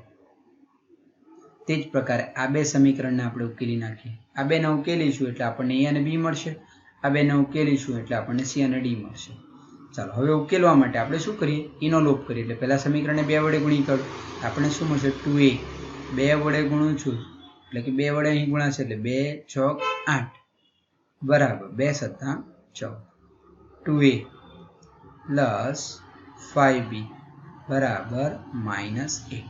તે જ પ્રકારે આ બે સમીકરણને આપણે ઉકેલી નાખીએ. આ બેને ઉકેલીશું એટલે આપણને a અને b મળશે. આ બેને ઉકેલીશું એટલે આપણને c અને d મળશે. ચાલો હવે ઉકેલવા માટે આપણે શું કરીએ? એનો લોપ કરીએ. એટલે પહેલા સમીકરણને 2 વડે ગુણી કાઢો. આપણે શું મળશે? 2a 2 વડે ગુણું છું એટલે કે 2 વડે અહીં ગુણાશે એટલે 2 ચોક 8 બરાબર 2 સત્તા 14. 2a પ્લસ 5b બરાબર -8.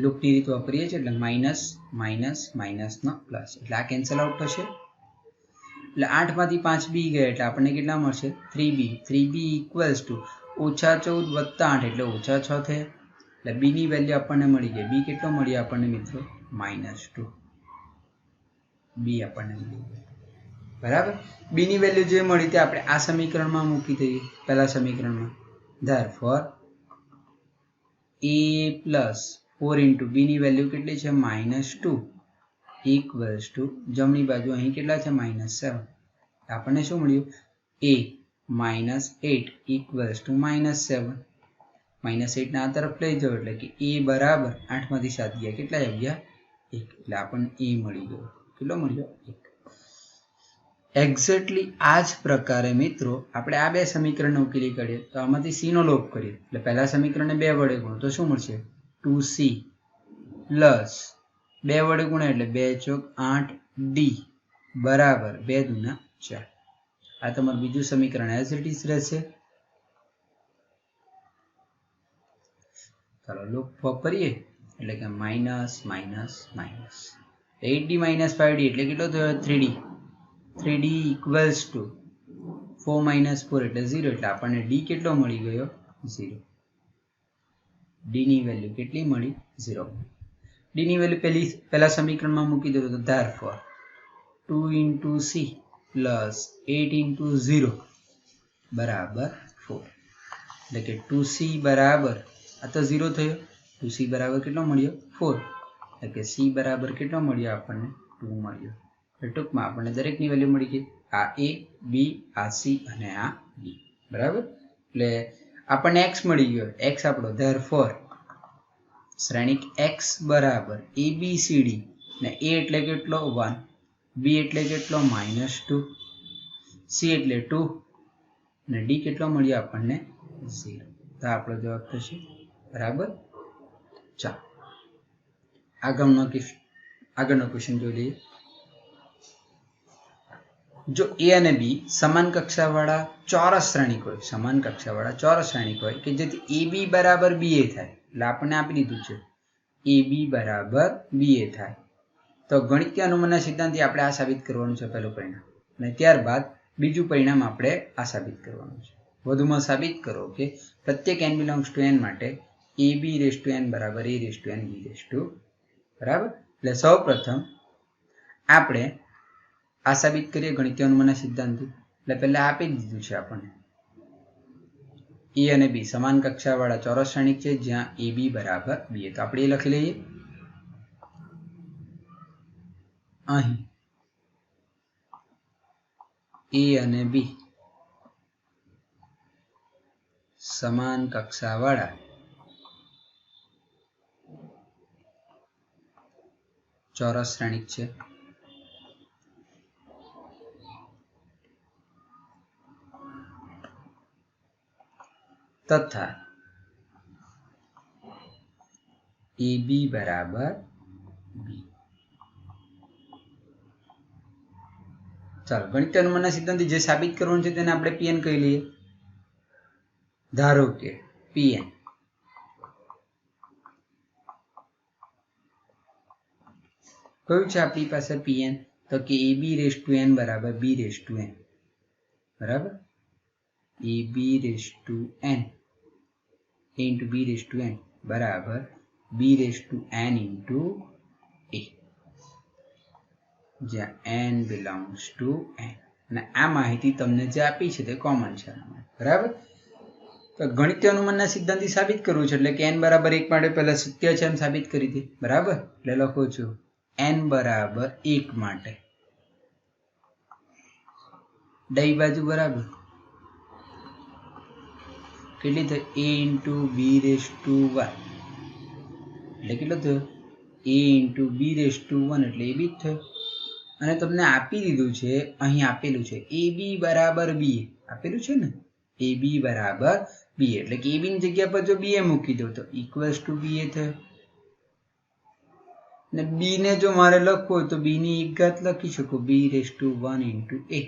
લૂપની રીત વાપરીએ છીએ એટલે માઇનસ માઇનસ માઇનસનો પ્લસ એટલે આ કેન્સલ આઉટ થશે. એટલે 8 માંથી 5b ગયા એટલે આપણને કેટલા મળશે? 3b. 3b ઇક્વલ્સ ટુ -14 વત્તા 8 એટલે -6 થયા. એટલે b ની વેલ્યુ આપણને મળી ગઈ. b કેટલો મળી આપણને મિત્રો? -2. b આપણને મળી ગઈ. બરાબર, b ની વેલ્યુ જે મળી તે આપણે આ સમીકરણમાં મૂકી દઈએ. પહેલા સમીકરણમાં therefore a plus 4 into b ની વેલ્યુ કેટલી છે? -2 ઇક્વલ્સ ટુ જમણી બાજુ અહીં કેટલા છે -7. આપણને શું મળ્યું a -8 ઇક્વલ્સ ટુ -7. -8 ના આ તરફ લઈ જાઓ એટલે કે a બરાબર 8 માંથી 7 ગયા કેટલા આવ્યા 1. એટલે આપણને a મળી ગયો. કેટલો મળ્યો 1. એક્ઝેક્ટલી આ જ પ્રકારે મિત્રો આપણે આ બે સમીકરણને ઉકેલી કાઢીએ તો આમાંથી c નો લોપ કરીએ એટલે પહેલા સમીકરણને 2 વડે ગુણો તો શું મળશે 2c પ્લસ 2 વડે ગુણ્યા એટલે 2 ચોક 8d બરાબર 2 દુના 4. આ તમારું બીજું સમીકરણ એઝ ઇટ ઇઝ રહેશે. ચાલો લોપ કરીએ એટલે કે minus minus minus 8d - 5d એટલે કેટલો થયો 3d. 3d ઇક્વલ્સ ટુ 4 - 4 એટલે 0 એટલે આપણને d કેટલો મળી ગયો 0. d ની વેલ્યુ કેટલી મળી 0. d ની વેલ્યુ પહેલા સમીકરણમાં મૂકી દો તો therefore 2 * c પ્લસ 8 * 0 બરાબર 4. એટલે કે 2c બરાબર આ તો 0 થયો 2c બરાબર કેટલો મળ્યો 4. એટલે કે c બરાબર કેટલો મળ્યો આપણને 2 મળ્યો. ટૂંકમાં આપણને દરેકની વેલ્યુ મળી ગઈ. આ a b આ c અને આ d બરાબર. એટલે આપણને x મળી ગયો. x આપણો therefore શ્રેણિક x બરાબર abcd ને a એટલે કેટલો 1 b એટલે કેટલો -2 c એટલે 2 અને d કેટલો મળ્યો આપણને 0. તો આપણો જવાબ થશે બરાબર. ચાલો આગળનો ક્વેશ્ચન જોઈ લઈએ. જો a અને b સમાન કક્ષાવાળા ચોરસ શ્રેણિક હોય કે જેથી ab બરાબર ba થાય એટલે આપણને આપી દીધું છે ab બરાબર ba થાય તો ગણિતીય અનુમાનના સિદ્ધાંતથી આપણે આ સાબિત કરવાનું છે પહેલું પરિણામ અને ત્યારબાદ બીજું પરિણામ આપણે આ સાબિત કરવાનું છે. વધુમાં સાબિત કરો કે પ્રત્યેક n બિલોંગ્સ ટુ n માટે ab n બરાબર a n b બરાબર. એટલે સૌપ્રથમ આપણે આ સાબિત કરીએ ગણિતીય અનુમાનના સિદ્ધાંતથી. એટલે પહેલા આપી દીધું છે આપણને a અને b સમાન કક્ષાવાળા ચોરસ શ્રેણિક છે જ્યાં ab બરાબર ba. તો આપણે એ લખી લઈએ. અહીં a અને b સમાન કક્ષાવાળા ચોરસ શ્રેણિક છે તથા ab બરાબર b. ચાલો ગણિતીય અનુમાનના સિદ્ધાંતથી જે સાબિત કરવાનું છે તેને આપણે pn કહી લઈએ. ધારો કે pn કયું છે આપણી પાસે pn તો કે ab n બરાબર b n બરાબર. ab n into b n બરાબર b n into a જ્યાં n belongs to n. અને આ માહિતી તમને જે આપી છે તે કોમન છે બરાબર. તો ગણિતીય અનુમાનના સિદ્ધાંતથી સાબિત કરવું છે એટલે કે n બરાબર 1 માટે પહેલા સત્ય છે એમ સાબિત કરી દે બરાબર. એટલે લખું છું n બરાબર 1 માટે ડાબી બાજુ બરાબર કેટલી થઈ a into b raised 1 એટલે કેટલો થયો a into b raised 1 એટલે a b જ થયો. અને તમને આપી દીધું છે અહીં આપેલું છે ab બરાબર b આપેલું છે ને ab બરાબર b એટલે કે ab ની જગ્યા પર જો ba મૂકી દો તો ઇક્વલ્સ ટુ ba થયો. ને b ને જો મારે લખવું હોય તો b ની એક ઘાત લખી શકો b raised 1 into a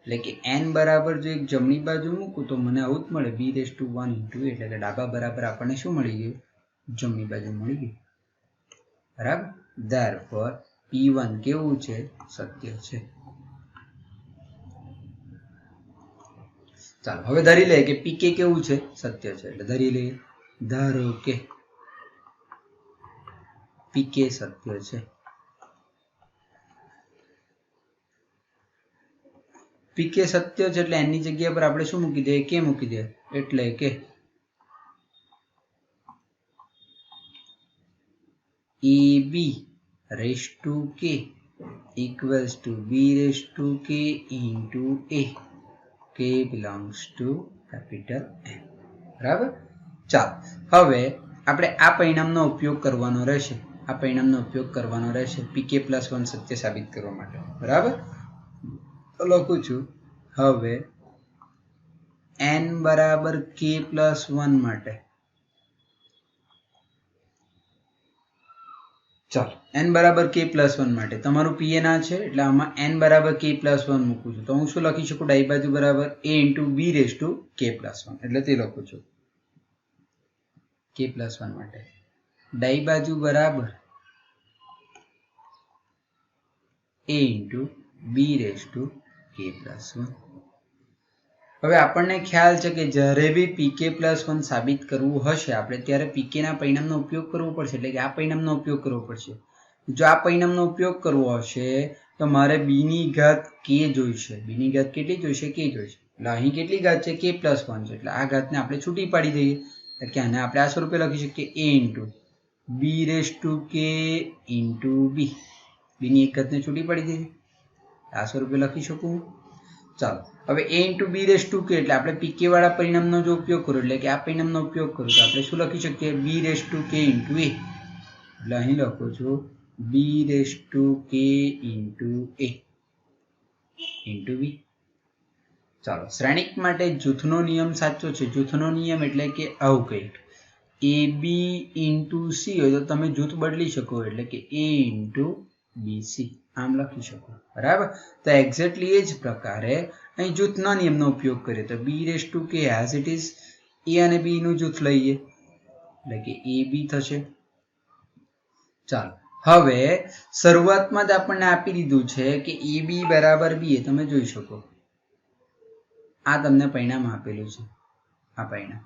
એટલે કે n બરાબર જો એક જમણી બાજુ મૂકું તો મને આવું જ મળે b raised 1 into a એટલે કે ડાબા બરાબર આપણને શું મળી ગયું જમણી બાજુ મળી ગયું બરાબર. therefore p1 કેવું છે સત્ય છે. ચાલો હવે ધારી લઈએ કે pk કેવું છે સત્ય છે. એટલે ધારી લઈએ ધારો કે pk સત્ય છે. pk સત્ય છે એટલે એની જગ્યા પર આપણે શું મૂકી દઈએ k મૂકી દઈએ એટલે કે ab raise to k equals to B raise to k into a. K belongs two capital N. બરાબર. ચાલો હવે આપણે આ પરિણામનો ઉપયોગ કરવાનો રહેશે. આ પરિણામનો ઉપયોગ કરવાનો રહેશે પીકે પ્લસ 1 સત્ય સાબિત કરવા માટે. બરાબર. તો લખું છું હવે n બરાબર k પ્લસ 1 માટે. ચાલો n બરાબર k પ્લસ 1 માટે તમારું pn આ છે એટલે આમાં n બરાબર k પ્લસ 1 મૂકું છું. તો હું શું લખી શકું? ડાબી બાજુ બરાબર a into B raise to k plus 1 એટલે તે લખું છું k પ્લસ 1 માટે. ડાબી બાજુ બરાબર a into B raise to k plus 1. હવે આપણને ખ્યાલ છે કે જ્યારે બી પીકે પ્લસ 1 સાબિત કરવું હશે આપણે ત્યારે પીકે ના પરિણામનો ઉપયોગ કરવો પડશે. એટલે કે આ પરિણામનો ઉપયોગ કરવો પડશે. જો આ પરિણામનો ઉપયોગ કરવો હશે તો મારે બી ની ઘાત કે જોઈશે. બી ની ઘાત કેટલી જોઈશે? કે જોઈશે. એટલે અહીં કેટલી ઘાત છે? કે પ્લસ 1 છે. એટલે આ ઘાતને આપણે છૂટી પાડી દઈએ. એટલે કે આને આપણે આ સ્વરૂપે લખી શકીએ a into B raise to k into b. B ની એક ઘાતને છૂટી પાડી દઈએ. આ સ્વરૂપે લખી શકું. ચાલો હવે a into B raise to k એટલે આપણે પીકે વાળા પરિણામનો જો ઉપયોગ કરો એટલે કે આ પરિણામનો ઉપયોગ કરું તો આપણે શું લખી શકીએ? બી raise to k into a. એટલે અહીં લખું છું બી raise to k into A into બી. ચાલો શ્રેણિક માટે જૂથનો નિયમ સાચો છે. જૂથનો નિયમ એટલે કે આવું કંઈક એ બી ઇન્ટુ સી હોય તો તમે જૂથ બદલી શકો એટલે કે એ ઇન્ટુ બી સી આમ લખી શકો. બરાબર. તો એક્ઝેક્ટલી એ જ પ્રકારે અહીં જૂથના નિયમનો ઉપયોગ કરીએ તો બી રેસ ટુ કે એઝ ઇટ ઇઝ એ અને બી નું જૂથ લઈએ એટલે કે એ બી થશે. ચાલો હવે શરૂઆતમાં જ આપણને આપી દીધું છે કે એ બી બરાબર બી. એ તમે જોઈ શકો આ તમને પરિણામ આપેલું છે. આ પરિણામ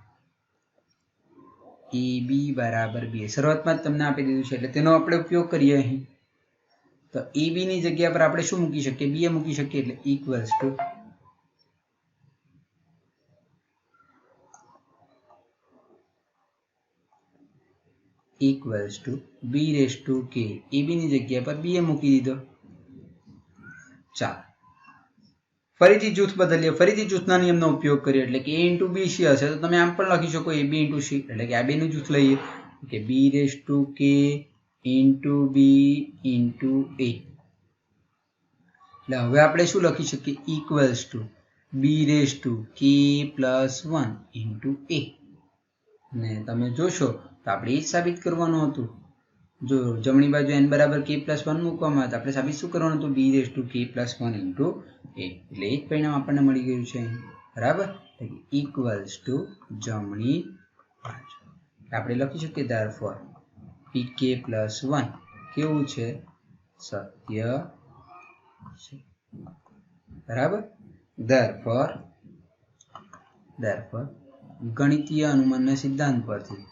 એ બી બરાબર બી શરૂઆતમાં જ તમને આપી દીધું છે એટલે તેનો આપણે ઉપયોગ કરીએ. અહીં તો એ બી ની જગ્યા પર આપણે શું મૂકી શકીએ? બી એ મૂકી શકીએ એટલે equals to B raise to k. A બી ની જગ્યા પર બી એ મૂકી દીધો. ચાલો ફરીથી જૂથ બદલીએ. ફરીથી જૂથના નિયમનો ઉપયોગ કરીએ એટલે કે a ઇન્ટુ બી સી હશે તો તમે આમ પણ લખી શકો a બી ઇન્ટુ સી એટલે કે આ બેનું જૂથ લઈએ કે b raise to k into b into a. એટલે હવે આપણે શું લખી શકીએ? Equals to B raise to k plus 1 into a. ને તમે જોશો તો આપણે એ જ સાબિત કરવાનું હતું. જો જમણી બાજુ n બરાબર k પ્લસ 1 મૂકવામાં આવે તો આપણે સાબિત શું કરવાનું હતું? બી raise to k plus 1 into a. એટલે એ જ પરિણામ આપણને મળી ગયું છે અહીં. બરાબર. ઇક્વલ્સ ટુ જમણી બાજુ આપણે લખી શકીએ ધેરફોર પીકે પ્લસ 1 કેવું છે? સત્ય છે. બરાબર. ધેરફોર ગણિતીય અનુમાનના સિદ્ધાંત પરથી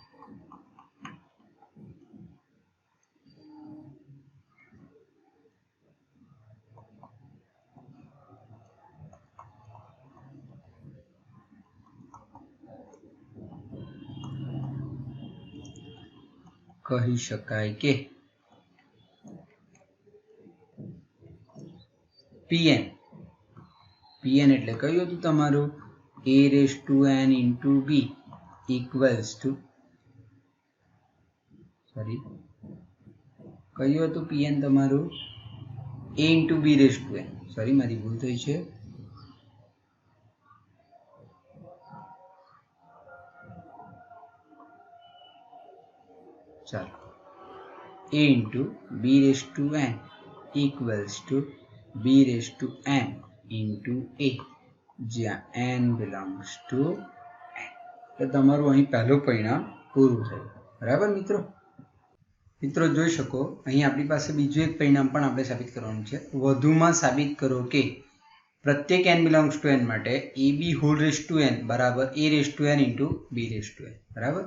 કહી શકાય કે પીએન એટલે કયું હતું તમારું? a raise to n into B equals to કયું હતું પીએન તમારું? a into B raise to n. મારી ભૂલ થઈ છે. ચાલો a into B raise to n equals to B raise to n into A જ્યાં n બિલોંગ્સ ટુ n. તો તમારું અહીં પહેલું પરિણામ પૂરું થયું. બરાબર મિત્રો જોઈ શકો અહીં આપણી પાસે બીજું એક પરિણામ પણ આપણે સાબિત કરવાનું છે. વધુમાં સાબિત કરો કે પ્રત્યેક n બિલોંગ્સ ટુ n માટે a b whole raise to n બરાબર a raise to n into B raise to n. બરાબર.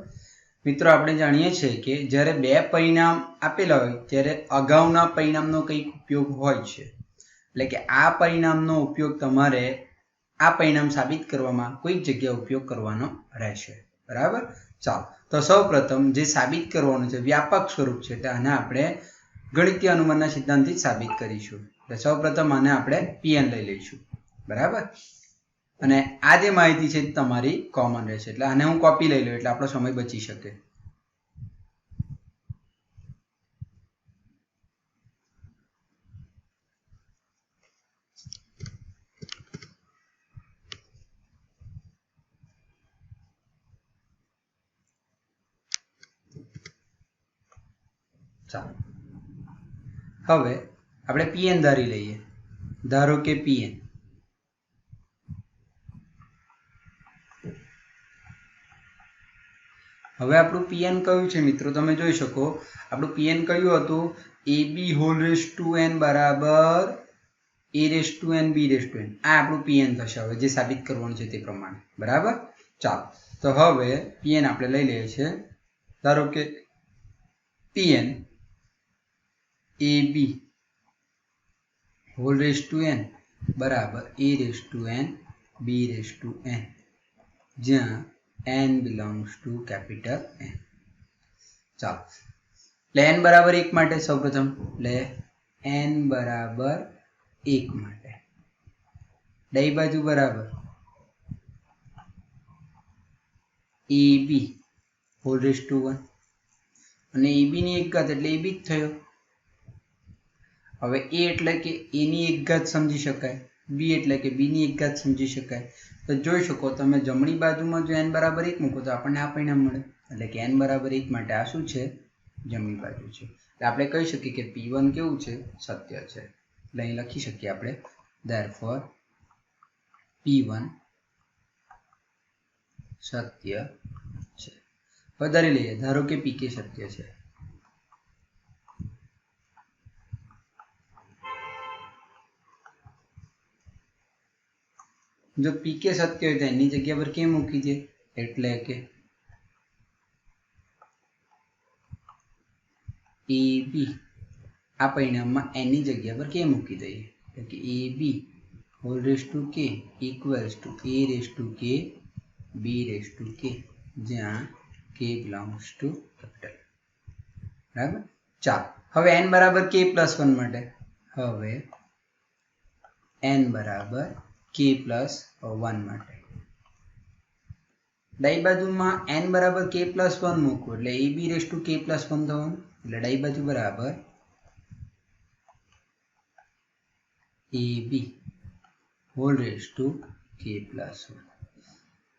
મિત્રો આપણે જાણીએ છીએ કે જ્યારે બે પરિણામ આપેલા હોય ત્યારે અગાઉના પરિણામનો કંઈક ઉપયોગ હોય છે. એટલે કે આ પરિણામનો ઉપયોગ તમારે આ પરિણામ સાબિત કરવામાં કોઈક જગ્યાએ ઉપયોગ કરવાનો રહેશે. બરાબર. ચાલો તો સૌપ્રથમ જે સાબિત કરવાનું છે વ્યાપક સ્વરૂપ છે આને આપણે ગણિતીય અનુમાનના સિદ્ધાંતથી સાબિત કરીશું. એટલે સૌપ્રથમ આને આપણે Pn લઈ લઈશું. બરાબર. અને આ જે માહિતી છે તમારી કોમન રહેશે, એટલે આને હું કોપી લઈ લઉં એટલે આપણો સમય બચી શકે. ચાલો હવે આપણે Pn ધારી લઈએ. ધારો કે Pn હવે આપણું Pn કયું છે મિત્રો? તમે જોઈ શકો આપણું Pn કયું હતું? ab બરાબર a(n)b(n). આ આપણું Pn થશે હવે જે સાબિત કરવાનું છે તે પ્રમાણે. બરાબર. ચાલો તો હવે Pn આપણે લઈ લઈએ છીએ. ધારો કે Pn ab(n) બરાબર a(n)b(n), જ્યાં n belongs to capital N. ચાલો એટલે n બરાબર 1 માટે સૌપ્રથમ એટલે n બરાબર 1 માટે ડાબી બાજુ બરાબર ab(1) અને ab ની એક ઘાત એટલે ab જ થયો. હવે a એટલે કે a ની એક ઘાત સમજી શકાય, b એટલે કે b ની એક ઘાત સમજી શકાય. તો જોઈ શકો તમે જમણી બાજુમાં જો n બરાબર 1 મૂકો તો આપણને આ પરિણામ મળે. એટલે કે n બરાબર 1 માટે આ શું છે? જમણી બાજુ છે. એટલે આપણે કહી શકીએ કે P1 કેવું છે? સત્ય છે. એટલે અહીં લખી શકીએ આપણે therefore P1 સત્ય છે. વધારી લઈએ. ધારો કે Pk સત્ય છે. જો Pk સત્ય હોય તો એની જગ્યા પર કેમ મૂકી દે? એટલે કે ab આ પરિણામમાં n ની જગ્યા પર કે મૂકી દઈએ. એટલે કે ab (k) equals to a(k)b(k), જ્યાં k belongs to capital. બરાબર. ચાલો હવે n બરાબર k+1 માટે હવે n બરાબર k+1 માટે ડાબી બાજુમાં n બરાબર k+1 મૂકવું એટલે ab(k+1) થવાનું. એટલે ડાબી બાજુ બરાબર ab(k+1).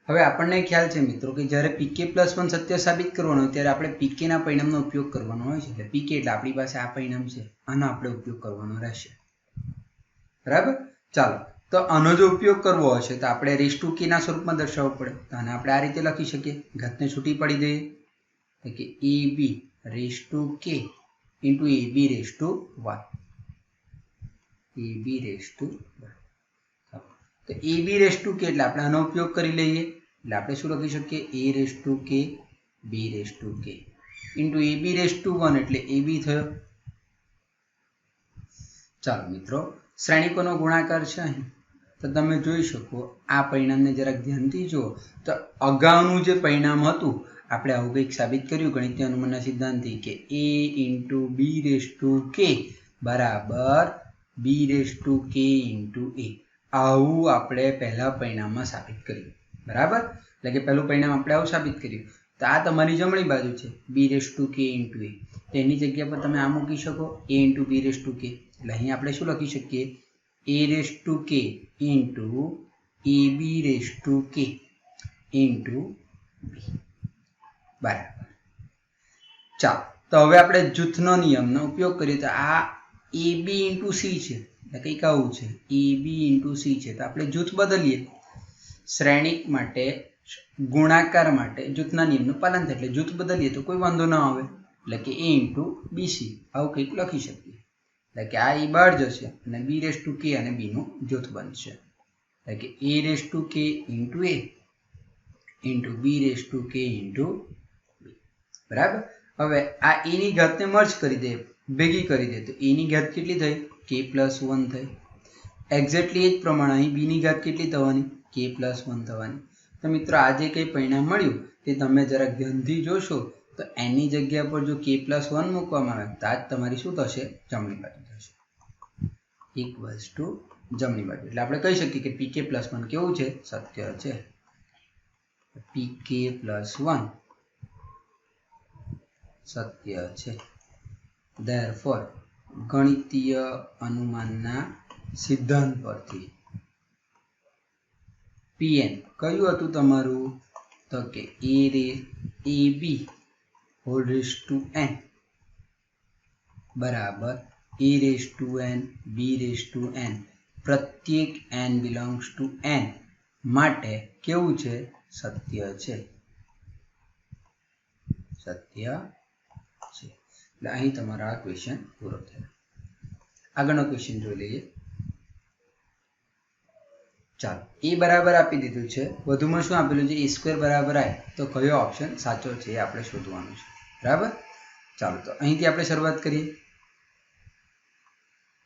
હવે આપણને ખ્યાલ છે મિત્રો કે જ્યારે pk+1 સત્ય સાબિત કરવાનો હોય ત્યારે આપણે pk ના પરિણામનો ઉપયોગ કરવાનો હોય છે. એટલે pk એટલે આપણી પાસે આ પરિણામ છે, આનો આપણે ઉપયોગ કરવાનો રહેશે. બરાબર. ચાલો તો આનો જો ઉપયોગ કરવો હશે તો આપણે (k) ના સ્વરૂપમાં દર્શાવવું પડે. તો આને આપણે આ રીતે લખી શકીએ. ઘાતને છૂટી પડી દઈએ કે ab(k) ab(1). તો ab(k) એટલે આપણે આનો ઉપયોગ કરી લઈએ. એટલે આપણે શું લખી શકીએ? a(k) b(k) ab(1) એટલે ab થયો. ચાલો મિત્રો શ્રેણિકોનો ગુણાકાર છે અહીં. તો તમે જોઈ શકો આ પરિણામને જરાક ધ્યાનથી જુઓ તો અગાઉનું જે પરિણામ હતું આપણે આવું કંઈક સાબિત કર્યું ગણિતીય અનુમાનના સિદ્ધાંતથી કે a(b(k) બરાબર b(k) a. આવું આપણે પહેલા પરિણામમાં સાબિત કર્યું. બરાબર. એટલે કે પહેલું પરિણામ આપણે આવું સાબિત કર્યું. તો આ તમારી જમણી બાજુ છે b(k) a. તો એની જગ્યા પર તમે આ મૂકી શકો a(b(k). એટલે અહીં આપણે શું લખી શકીએ? a(k) ab(k) b. બરાબર. ચાલો તો હવે આપણે જૂથનો નિયમનો ઉપયોગ કરીએ તો આ ab(c) છે એટલે કંઈક આવું છે ab(c) છે. તો આપણે જૂથ બદલીએ. શ્રેણિક માટે ગુણાકાર માટે જૂથના નિયમનું પાલન થાય એટલે જૂથ બદલીએ તો કોઈ વાંધો ના આવે. એટલે કે a(bc) આવું કંઈક લખી શકીએ. એટલે કે આ e બહાર જશે અને b(k) અને b નું જૂથ બનશે. એટલે કે a(k) a b(k) b. બરાબર. હવે આ a ની ઘાતને મર્જ કરી દે, ભેગી કરી દે તો a ની ઘાત કેટલી થઈ? k+1 થઈ. એક્ઝેક્ટલી એ જ પ્રમાણે અહીં b ની ઘાત કેટલી થવાની? k+1 થવાની. તો મિત્રો આ જે કંઈ પરિણામ મળ્યું તે તમે જરાક ધ્યાનથી જોશો તો n ની જગ્યા પર જો k+1 મૂકવામાં આવે તો આ જ તમારી શું થશે? જમણી બાજુ થશે. ઇક્વલ્સ ટુ જમણી બાજુ. એટલે આપણે કહી શકીએ કે pk+1 કેવું છે? સત્ય છે. pk+1 સત્ય છે. Therefore ગણિતીય અનુમાનના સિદ્ધાંત પરથી Pn કયું હતું તમારું? તો કે ab whole raise to n બરાબર a⁴n b⁴n પ્રત્યેક n બિલોંગ્સ ટુ n માટે કેવું છે? સત્ય છે. સત્ય છે. એટલે અહીં તમારો આ ક્વેશ્ચન પૂરો થયો. આગળનો ક્વેશ્ચન જોઈ લઈએ. ચાલો, એ બરાબર આપી દીધું છે. વધુમાં શું આપેલું છે? a² બરાબર i. તો કયો ઓપ્શન સાચો છે એ આપણે શોધવાનું છે. બરાબર. ચાલો, તો અહીંથી આપણે શરૂઆત કરીએ.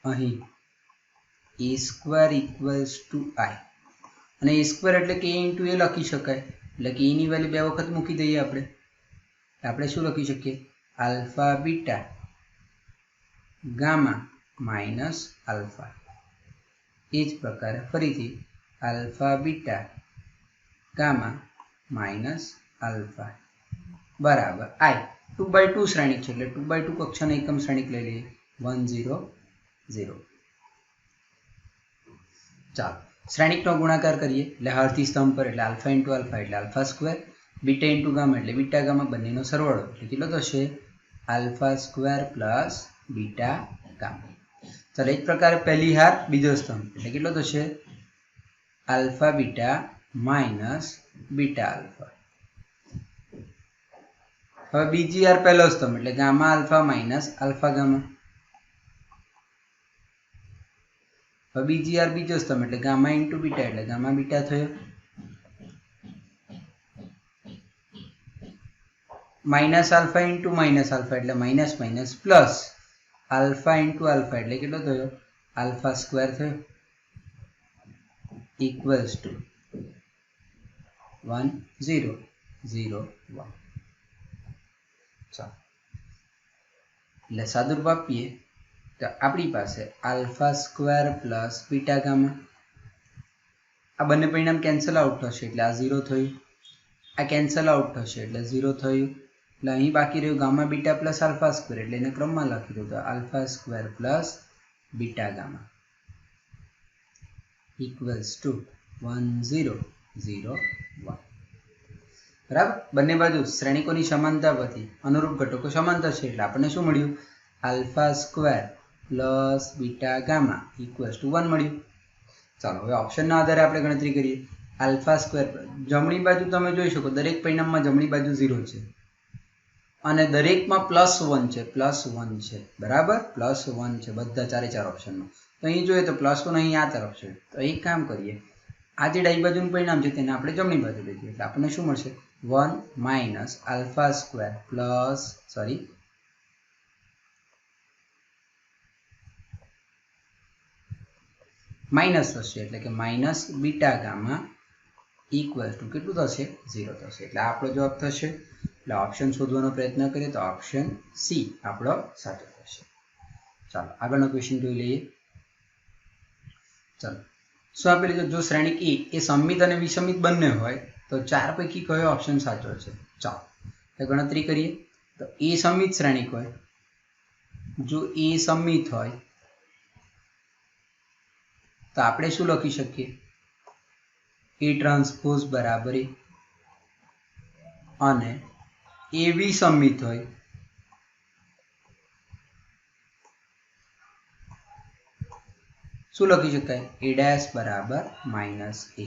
અહીં a² ઇક્વલ્સ ટુ i અને a² એટલે કે a × a લખી શકાય. એટલે કે e ની વેલ્યુ 2 વખત મૂકી દઈએ આપણે. આપણે શું લખી શકીએ? Alpha beta gamma minus alpha. એ જ પ્રકારે ફરીથી alpha beta gamma minus alpha બરાબર i. 2/2 શ્રેણિક છે એટલે 2/2 કક્ષાનો એકમ શ્રેણિક લઈ લઈએ. 1 0 0. ચાલો, શ્રેણિકનો ગુણાકાર કરીએ એટલે હરથી સ્તંભ પર એટલે આલ્ફા × આલ્ફા એટલે આલ્ફા², બીટા × ગામા એટલે બીટા ગામા, બંનેનો સરવાળો એટલે કેટલો થશે? આલ્ફા² પ્લસ બીટા ગામા. ચાલો, એ જ પ્રકારે પહેલી હાર બીજો સ્તંભ એટલે કેટલો થશે? Alpha beta minus beta alpha. હવે બીજી હાર પહેલો સ્તંભ એટલે gamma alpha minus alpha gamma. હવે બીજી હાર બીજો સ્તંભ એટલે ગામા × બીટા એટલે ગામા બીટા થયો. માઇનસ આલ્ફા × માઇનસ આલ્ફા એટલે minus minus plus alpha × alpha એટલે કેટલો થયો? આલ્ફા² થયો. Equals to 1 0 0 1. ચાલો, એટલે સાદુરૂપ આપીએ તો આપણી પાસે આલ્ફા² પ્લસ બીટા ગામા. આ બંને પરિણામ કેન્સલ આઉટ થશે એટલે આ 0 થયું. આ કેન્સલ આઉટ થશે એટલે 0 થયું. એટલે અહીં બાકી રહ્યું ગામા બીટા પ્લસ આલ્ફા² એટલે એને ક્રમમાં લખી દો તો આલ્ફા² plus beta gamma equals to 1 0 0 1. બરાબર. બંને બાજુ શ્રેણિકોની સમાનતા પરથી અનુરૂપ ઘટકો સમાંતર છે એટલે આપણને શું મળ્યું? આલ્ફા² plus beta gamma equals to 1 મળ્યું. ચાલો, હવે ઓપ્શનના આધારે આપણે ગણતરી કરીએ. આલ્ફા² જમણી બાજુ તમે જોઈ શકો દરેક પરિણામમાં જમણી બાજુ 0 છે અને દરેકમાં +1 છે. +1 છે. બરાબર. +1 છે બધા 4 ઓપ્શનમાં. તો અહીં જોઈએ તો +1 અહીં આ તરફ છે. તો એક કામ કરીએ, આ જે ડાબી બાજુનું પરિણામ છે તેને આપણે જમણી બાજુ લઈ જઈએ એટલે આપણને શું મળશે? 1 માઇનસ આલ્ફા² પ્લસ માઇનસ થશે એટલે કે minus beta gamma equal to કેટલું થશે? 0 થશે. એટલે આપણો જવાબ થશે. એટલે ઓપ્શન શોધવાનો પ્રયત્ન કરીએ તો ઓપ્શન સી આપણો સાચો થશે. ચાલો, આગળનો ક્વેશ્ચન જોઈ લઈએ. ચાલો, શું આપેલું છે? જો શ્રેણિક એ સમમિત અને વિષમિત બંને હોય તો 4 પૈકી કયો ઓપ્શન સાચો છે? ચાલો, તો ગણતરી કરીએ. તો એ સમમિત શ્રેણિક હોય. જો એ સમમિત હોય તો આપણે શું લખી શકીએ? A∫ બરાબર A. અને એ વિસમિત હોય શું લખી શકાય? A' બરાબર -A.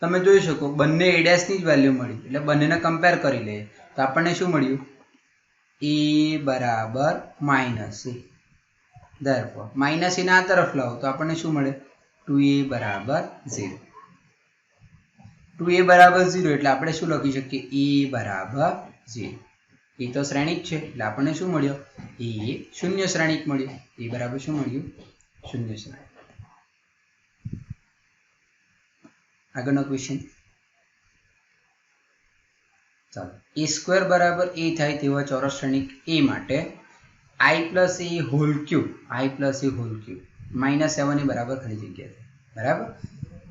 તમે જોઈ શકો બંને A' ની જ વેલ્યુ મળી એટલે બંનેને કમ્પેર કરી લઈએ તો આપણને શું મળ્યું? A બરાબર -A. Therefore -A ને આ તરફ લાવો તો આપણને શું મળે? 2A બરાબર 0. 2A બરાબર 0 એટલે આપણે શું લખી શકીએ? A બરાબર 0. એ તો શ્રેણિક છે એટલે આપણને શું મળ્યો? A શૂન્ય શ્રેણિક મળ્યો. A બરાબર શું મળ્યું? શૂન્ય શ્રેણિક. આગળનો ક્વેશ્ચન. ચાલો એ સ્ક્વેર બરાબર એ થાય તેવા ચોરસ શ્રેણિક એ માટે i plus a whole cube -7 એ બરાબર ખાલી જગ્યા છે બરાબર.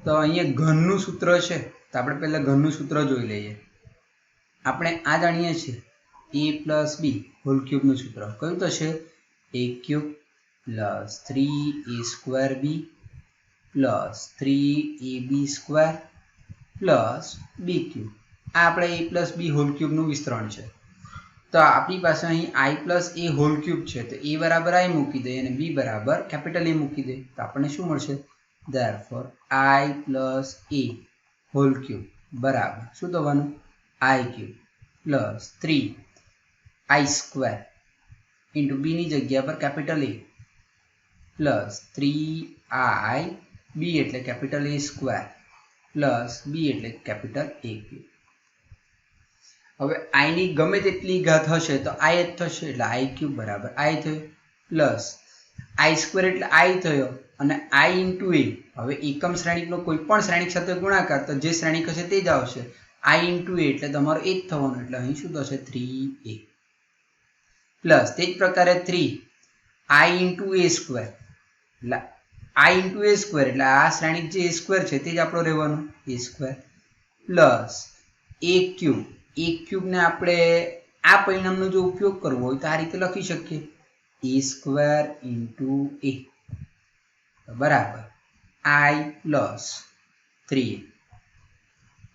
તો અહીંયા ઘનનું સૂત્ર છે તો આપણે પહેલા ઘનનું સૂત્ર જોઈ લઈએ. આપણે આ જાણીએ છીએ a પ્લસ બી હોલ ક્યુબનું સૂત્ર કયું થશે a cube plus 3a square b plus 3ab square plus b cube. આ આપણે a પ્લસ બી હોલ ક્યુબનું વિસ્તરણ છે. તો આપણી પાસે અહીં i plus a whole cube છે તો a બરાબર i મૂકી દઈએ અને b બરાબર કેપિટલ A મૂકી દઈએ તો આપણને શું મળશે therefore i plus a whole cube બરાબર શું થવાનું i cube plus 3i square into b ની જગ્યા પર capital A plus 3i b એટલે capital A square plus b એટલે કેપિટલ A ક્યુબ. હવે i ની ગમે તેટલી ઘાત હશે તો i જ થશે એટલે i ક્યુબ બરાબર i થયો પ્લસ i સ્ક્વેર એટલે i થયો અને i ઇન્ટુ a. હવે એકમ શ્રેણિકનો કોઈ પણ શ્રેણિક સાથે ગુણાકાર તો જે શ્રેણિક હશે તે જ આવશે. i ઇન્ટુ a એટલે તમારો એ જ થવાનું એટલે અહીં શું થશે 3a પ્લસ તે જ પ્રકારે 3i ઇન્ટુ a સ્ક્વેર એટલે i ઇન્ટુ a સ્ક્વેર એટલે આ શ્રેણિક જે a સ્ક્વેર છે તે જ આપણો રહેવાનો a square plus a cube. a ક્યુબને આપણે આ પરિણામનો જો ઉપયોગ કરવો હોય તો આ રીતે લખી શકીએ a સ્ક્વેર ઇન્ટુ a બરાબર i પ્લસ 3a.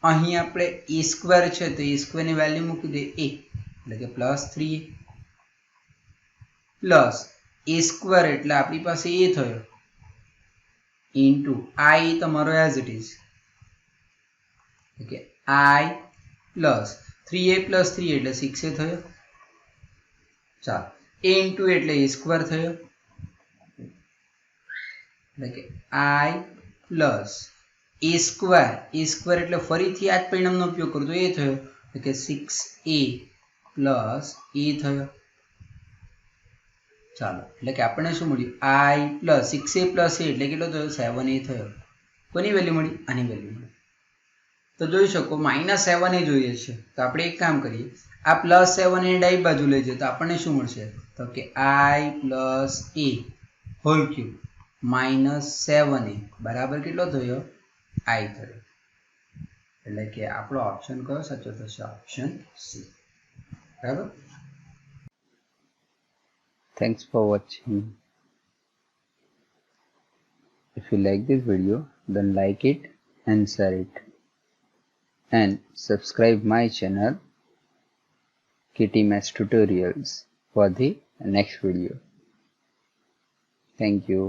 અહીં આપણે a સ્ક્વેર છે તો a સ્ક્વેરની વેલ્યુ મૂકી દઈએ a એટલે કે plus 3a plus a square એટલે આપણી પાસે a થયો ઇન્ટુ i તમારો એઝ ઇટ ઇઝ કે i પ્લસ 3a પ્લસ 3 એટલે 6a થયો. ચાલો a ઇન્ટુ એટલે a સ્ક્વેર થયો એટલે કે i પ્લસ a સ્ક્વેર એટલે ફરીથી આ જ પરિણામનો ઉપયોગ કરો તો એ થયો એટલે કે 6a પ્લસ a થયો. ચાલો એટલે કે આપણને શું મળ્યું i plus 6a plus a એટલે કેટલો થયો 7a થયો. કોની વેલ્યુ મળી આની વેલ્યુ મળી. તો જોઈ શકો -7 એ જોઈએ છે તો આપણે એક કામ કરીએ આ +7 એ ડાબી બાજુ લઈ જઈએ તો આપણને શું મળશે તો કે i plus a whole cube -7a બરાબર કેટલો થયો i થયો. એટલે કે આપણો ઓપ્શન કયો સાચો થશે ઓપ્શન સી બરાબર. Thanks for watching. If you like this video, then like it and share it. And subscribe my channel KT Maths Tutorials for the next video. Thank you.